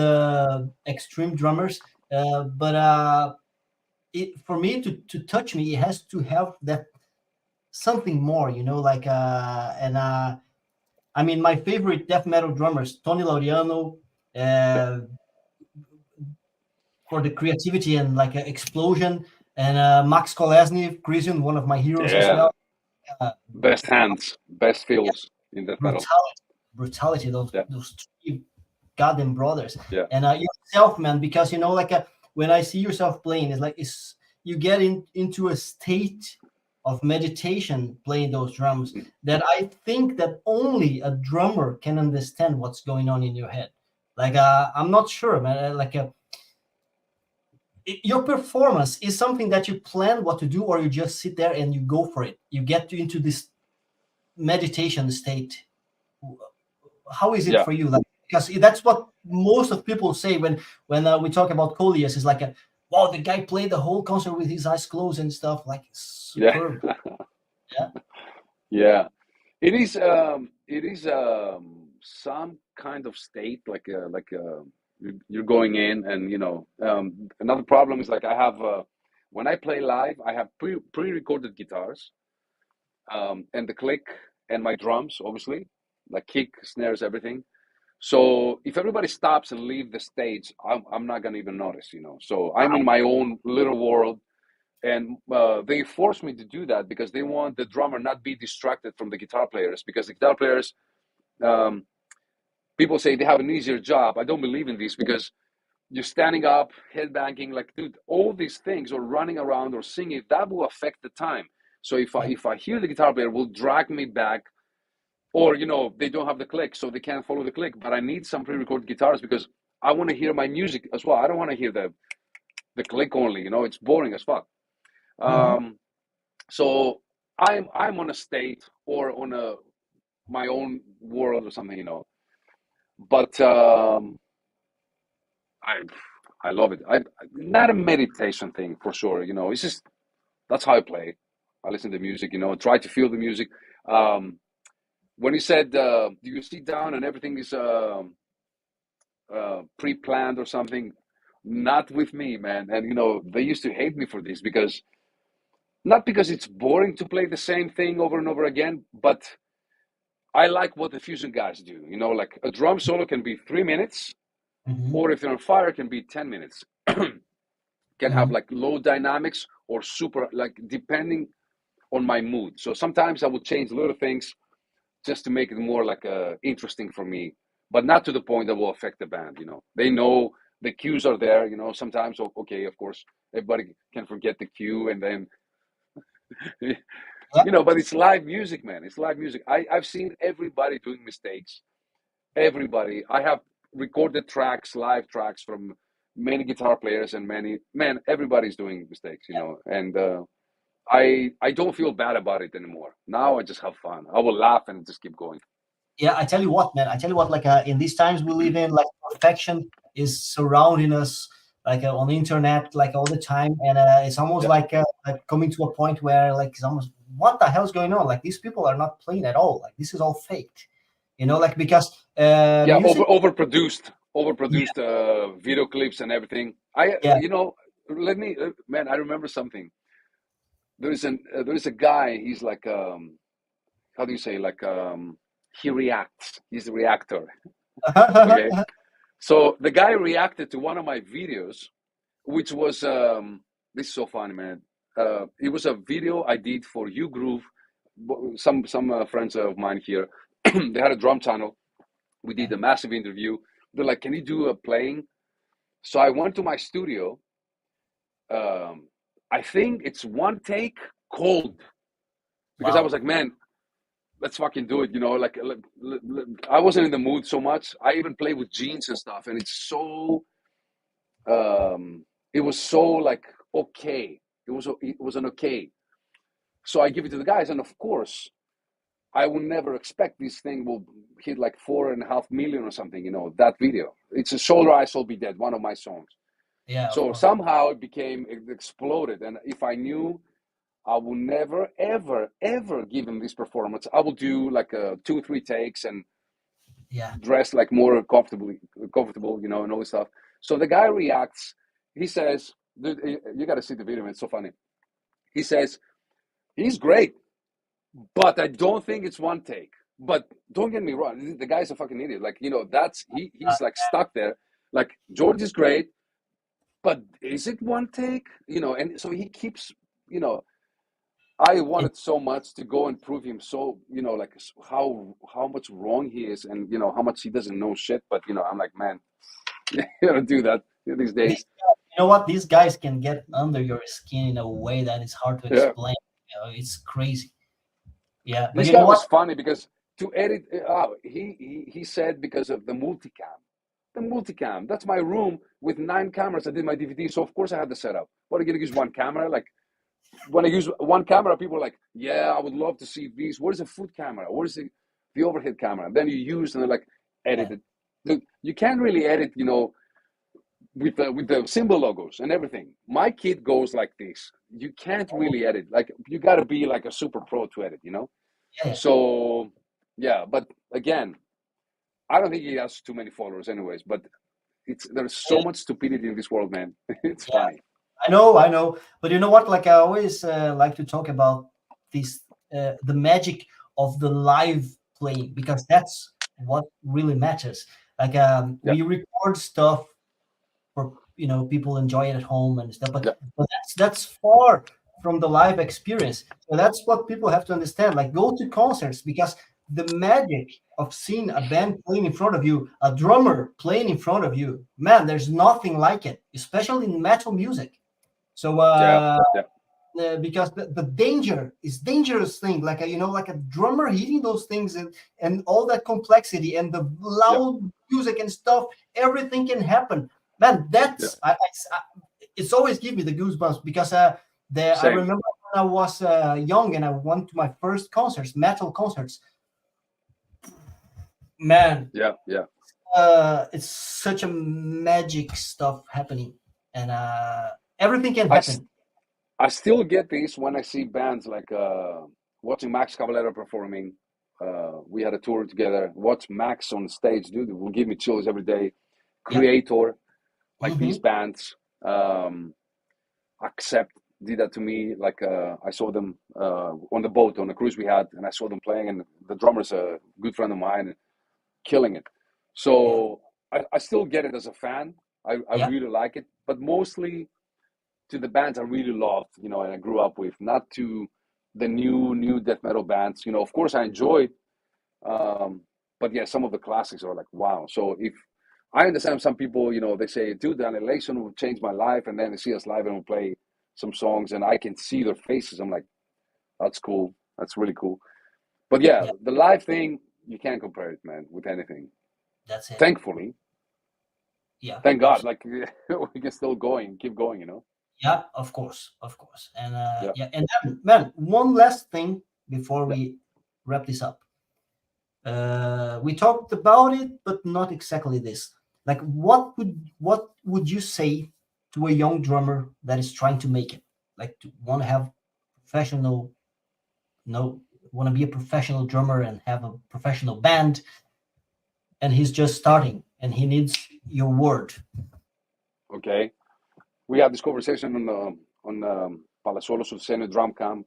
extreme drummers. But for me to touch me, it has to have that something more, I mean, my favorite death metal drummers, Tony Laureano, yeah, uh, for the creativity and like explosion, and Max Kolesny, Christian, one of my heroes as yeah. well. Uh, Best wow, hands, best yeah, feels in death metal. brutality. Those Yeah, those three goddamn brothers, yeah, and yourself, man, because when I see yourself playing, it's like you get into a state of meditation playing those drums that I think that only a drummer can understand what's going on in your head. Like I'm not sure, man. Your performance is something that you plan what to do, or you just sit there and you go for it. You get into this meditation state. How is it Yeah, for you? Like, because that's what most of people say when we talk about Kollias. Is like, wow, the guy played the whole concert with his eyes closed and stuff. Like, yeah, superb. Yeah. yeah. It is some kind of state you're going in, and another problem is like I have when I play live, I have pre-recorded guitars, and the click and my drums, obviously, like kick, snares, everything. So if everybody stops and leave the stage, I'm not gonna even notice. So I'm in my own little world, and they force me to do that because they want the drummer not be distracted from the guitar players, because the guitar players, um, people say they have an easier job. I don't believe in this, because you're standing up, headbanging, like, dude, all these things, or running around or singing, that will affect the time. So if I Yeah. if I hear the guitar player will drag me back, or they don't have the click, so they can't follow the click. But I need some pre-recorded guitars because I want to hear my music as well. I don't want to hear the click only. It's boring as fuck. Mhm. Um, so I'm on a state, or on my own world or something. But I I love it. Not a meditation thing for sure. It's just, that's how I play. I listen to music. Try to feel the music. Um, when you said, do you sit down and everything is pre-planned or something? Not with me, man. And they used to hate me for this, because not because it's boring to play the same thing over and over again, but I like what the fusion guys do. Like a drum solo can be 3 minutes, Mhm. or if they're on fire, it can be 10 minutes. Can have Mhm. like low dynamics or super, like, depending on my mood. So sometimes I will change little things just to make it more like interesting for me, but not to the point that will affect the band. They know the cues are there. Sometimes, okay, of course, everybody can forget the cue, and then Yeah. but it's live music, man. It's live music. I've seen everybody doing mistakes. Everybody. I have recorded tracks, live tracks from many guitar players, and many, man, everybody's doing mistakes. And I don't feel bad about it anymore. Now I just have fun. I will laugh and just keep going. Yeah, I tell you what, man. I tell you what. Like in these times we live in, like perfection is surrounding us, like on the internet, like all the time, and it's almost Yeah. like coming to a point where like it's almost, what the hell's going on? Like these people are not playing at all. Like this is all faked, like because Yeah, music. Yeah, overproduced video clips and everything. yeah. Let me, man. I remember something. There is a guy. He's like, how do you say, like, he reacts. He's a reactor. Okay, so the guy reacted to one of my videos, which was, this is so funny, man. It was a video I did for U Groove. Some friends of mine here, they had a drum channel. We did a massive interview. They're like, "Can you do a playing?" So I went to my studio. Um, I think it's one take, cold, because I was Wow. like, "Man, let's fucking do it." Like, I wasn't in the mood so much. I even play with jeans and stuff, and it's so, it was so, like, okay. It was an okay. So I give it to the guys, and of course, I will never expect this thing will hit like 4.5 million or something. That video. It's a Shoulder I Shall Be Dead, one of my songs. Yeah, of So course. somehow it exploded. And if I knew I will never, ever, ever give him this performance, I will do like a 2, 3 takes and Yeah. dress like more comfortable, and all this stuff. So the guy reacts. He says, dude, you got to see the video, man. It's so funny. He says, he's great, but I don't think it's one take. But don't get me wrong, the guy's a fucking idiot. Like, he's like stuck there. Like, George is great, but is it one take? And so he keeps, you know, I It, wanted so much to go and prove him so, like, how much wrong he is, and how much he doesn't know shit. But I'm like, man, you don't do that these these, days. you know what? These guys can get under your skin in a way that is hard to Yeah. explain. It's crazy. Yeah, but This you know guy what? was funny because to edit, he said because of the multicam. The multicam. That's my room with 9 cameras. I did my DVD, so of course I had the setup. What are you gonna use one camera? Like when I use one camera, people are like, "Yeah, I would love to see these. Where's the foot camera? Where's the overhead camera?" And then you use and they're like, edit Yeah, it. Look, you can't really edit, with the symbol logos and everything. My kid goes like this. You can't really edit. Like you got to be like a super pro to edit. yeah, So yeah, but again, I don't think he has too many followers, anyways. But there's so yeah. much stupidity in this world, man. It's Yeah, funny. I know, but you know what? Like I always like to talk about this, the magic of the live playing, because that's what really matters. Like Yeah, we record stuff for people enjoy it at home and stuff, yeah, but that's far from the live experience. So that's what people have to understand. Like go to concerts, because the magic of seeing a band playing in front of you, a drummer playing in front of you, man, there's nothing like it, especially in metal music. So yeah, yeah, because the danger is dangerous thing, like like a drummer hitting those things, and all that complexity and the yeah, loud music and stuff, everything can happen, man. yeah. That's it's always give me the goosebumps, because I Same. remember when I was young and I went to my first concerts, metal concerts, man. Yeah, yeah. It's such a magic stuff happening, and everything can I s- happen. I still get this when I see bands like watching Max Cavalera performing. We had a tour together. Watch Max on stage, dude. It will give me chills every day. Yeah. Creator, like these Hmm. bands. Accept did that to me. Like I saw them on the boat on the cruise we had, and I saw them playing. And the drummer's a good friend of mine, killing it. Yeah. So I still get it as a fan. I Yeah. really like it, but mostly to the bands I really loved, and I grew up with, not to the new death metal bands. Of course I enjoyed, um, but yeah, some of the classics are like wow. So if I understand some people, they say, dude, the Annihilation will change my life, and then they see us live and we play some songs, and I can see their faces. I'm like, that's cool. That's really cool. But yeah, Yeah. the live thing, you can't compare it, man, with anything. That's it. Thankfully, Yeah. thank God, Absolutely. like we can still keep going. Yeah. Of course. Of course. And Yeah, yeah. And then, man, one last thing before yeah. we wrap this up. We talked about it, but not exactly this. Like, what would you say to a young drummer that is trying to make it? Like, to want to have professional, no, want to be a professional drummer and have a professional band, and he's just starting, and he needs your word. Okay. We had this conversation on Palazuelos Sulceno drum camp.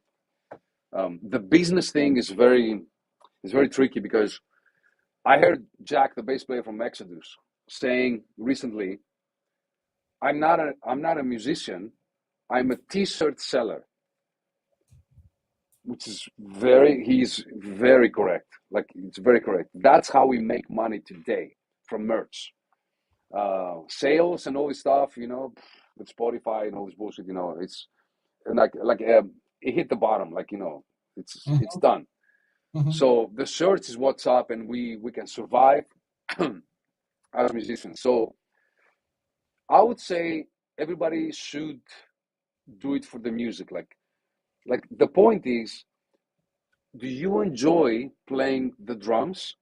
The business thing is very tricky because I heard Jack, the bass player from Exodus, saying recently, I'm not a musician, I'm a t-shirt seller," which is he's very correct. Like it's very correct. That's how we make money today from merch. Sales and all this stuff, with Spotify and all this bullshit, it's it hit the bottom, like it's Mhm, done. mhm. So the search is what's up, and we can survive as musicians. So I would say everybody should do it for the music. Like the point is, do you enjoy playing the drums?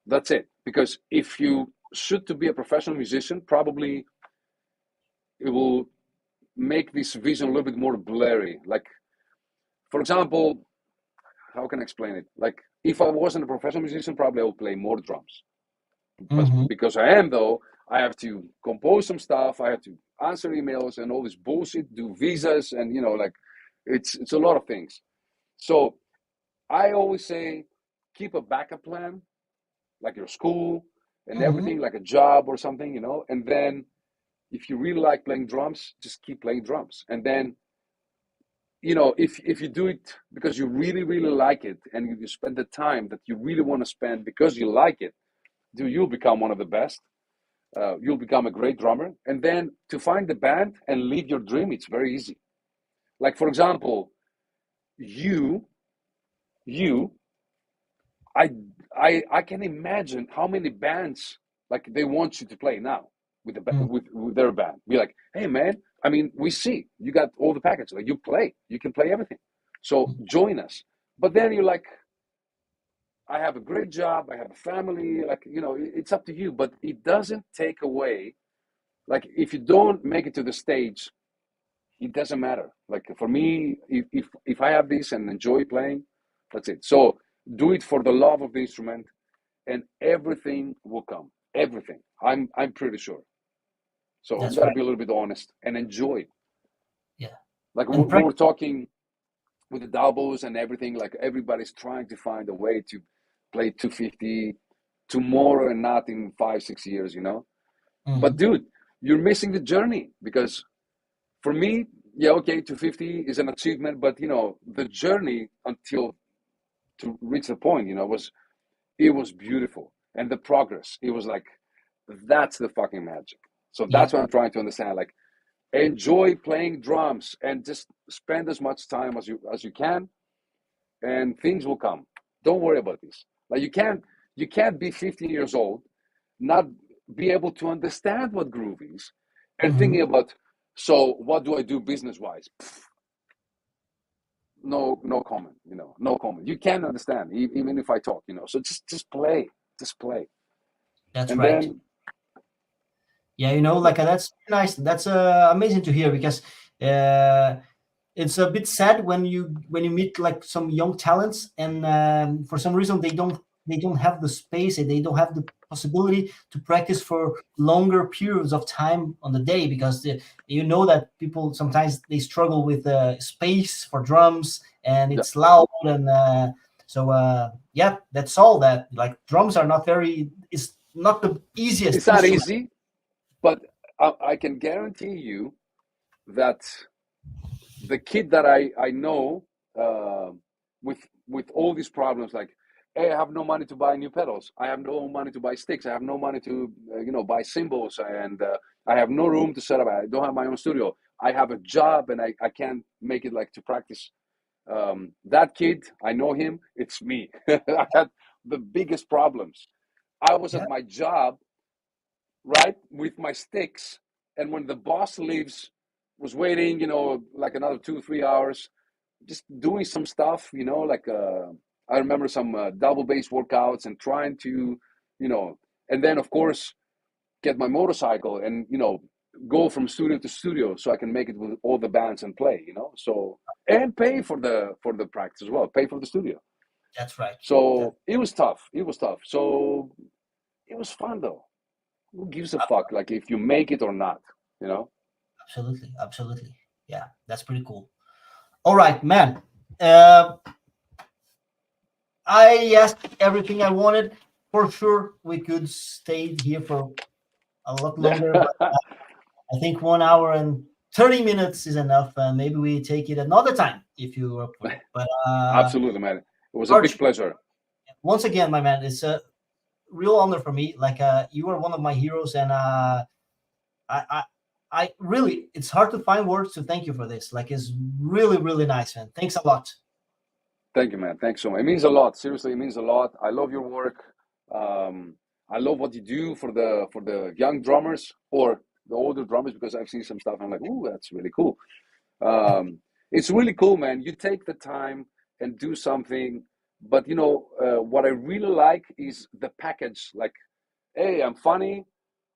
That's it. Because if you should to be a professional musician, probably it will make this vision a little bit more blurry. Like, for example, how can I explain it? Like, if I wasn't a professional musician, probably I would play more drums. But Mhm. because I am, though, I have to compose some stuff. I have to answer emails and all this bullshit, do visas, and like it's a lot of things. So I always say, keep a backup plan, like your school and Mhm. everything, like a job or something, and then if you really like playing drums, just keep playing drums. And then, if you do it because you really, really like it and you spend the time that you really want to spend because you like it, you'll become one of the best. You'll become a great drummer. And then to find the band and live your dream, it's very easy. Like, for example, you you I I can imagine how many bands like they want you to play now with Mm. with their band. Be like, hey man, I mean, we see you got all the package. Like you can play everything. So Mm. join us. But then you're like, I have a great job, I have a family. Like it's up to you. But it doesn't take away. Like if you don't make it to the stage, it doesn't matter. Like for me, if I have this and enjoy playing, that's it. So do it for the love of the instrument, and everything will come. Everything. I'm pretty sure. So you That's got to right. be a little bit honest and enjoy. Yeah. Like And we were talking with the doubles and everything. Like everybody's trying to find a way to play 250 tomorrow and not in 5 6 years. But Mhm. dude, you're missing the journey because for me, yeah, okay, 250 is an achievement, but the journey until to reach the point, it was beautiful, and the progress, it was like that's the fucking magic. So Yeah, that's what I'm trying to understand. Like, enjoy playing drums and just spend as much time as you can, and things will come. Don't worry about this. Like you can't be 15 years old, not be able to understand what groove is, and thinking hmm, about so what do I do business wise? No comment. No comment. You can't understand even if I talk. So just play, just play, that's and right. then Yeah, yeah, like that's nice. That's amazing to hear because uh, it's a bit sad when you meet like some young talents and for some reason they don't have the space and they don't have the possibility to practice for longer periods of time on the day because that people sometimes they struggle with space for drums and yeah. it's loud and yeah, that's all that like drums are not very it's not the It's easiest not instrument. easy, but I can guarantee you that the kid that I know uh, with all these problems, like, hey, I have no money to buy new pedals, I have no money to buy sticks, I have no money to buy cymbals, and I have no room to set up, I don't have my own studio, I have a job and I can't make it like to practice. That kid, I know him, it's me. I had the biggest problems. I was Yeah, at my job, right, with my sticks, and when the boss leaves, was waiting, like another 2 3 hours, just doing some stuff, like I remember some double bass workouts and trying to, you know, and then of course get my motorcycle and go from studio to studio so I can make it with all the bands and play, so and pay for the practice as well, pay for the studio. that's right. That So it was tough. It was tough. So it was fun though. Who gives a fuck like if you make it or not, you know? absolutely, absolutely. Yeah, that's pretty cool. All right, man. Uh, I asked everything I wanted. For sure, we could stay here for a lot Yeah. longer, but I think 1 hour and 30 minutes is enough. Maybe we take it another time if you're up for it. But Absolutely, man. It was a big Arch, pleasure. once again, my man, it's a real honor for me. Like you are one of my heroes, and I, I, I really, it's hard to find words to thank you for this. Like, it's really, really nice, man. Thanks a lot. Thank you, man. Thanks so much. It means a lot. Seriously, it means a lot. I love your work. Um, I love what you do for the young drummers or the older drummers because I've seen some stuff. I'm like, ooh, that's really cool. It's really cool, man. You take the time and do something. But what I really like is the package. Like, hey, I'm funny.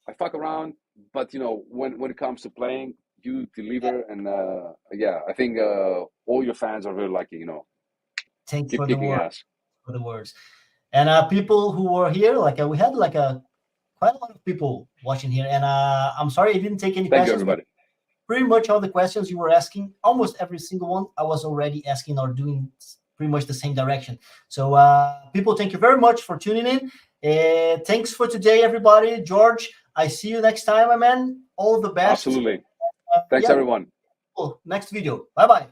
I fuck around, but when it comes to playing, you deliver, and yeah, I think all your fans are very lucky. Thanks Keep for the kicking word, ass. for the words. And people who were here, like we had like a quite a lot of people watching here. And I'm sorry I didn't take any Thank you, questions, but everybody. pretty much all the questions you were asking, almost every single one, I was already asking or doing pretty much the same direction. So, people, thank you very much for tuning in. Thanks for today, everybody. George, I see you next time, my man. All the best. Absolutely. Thanks, Yeah, everyone. cool. Next video. Bye bye.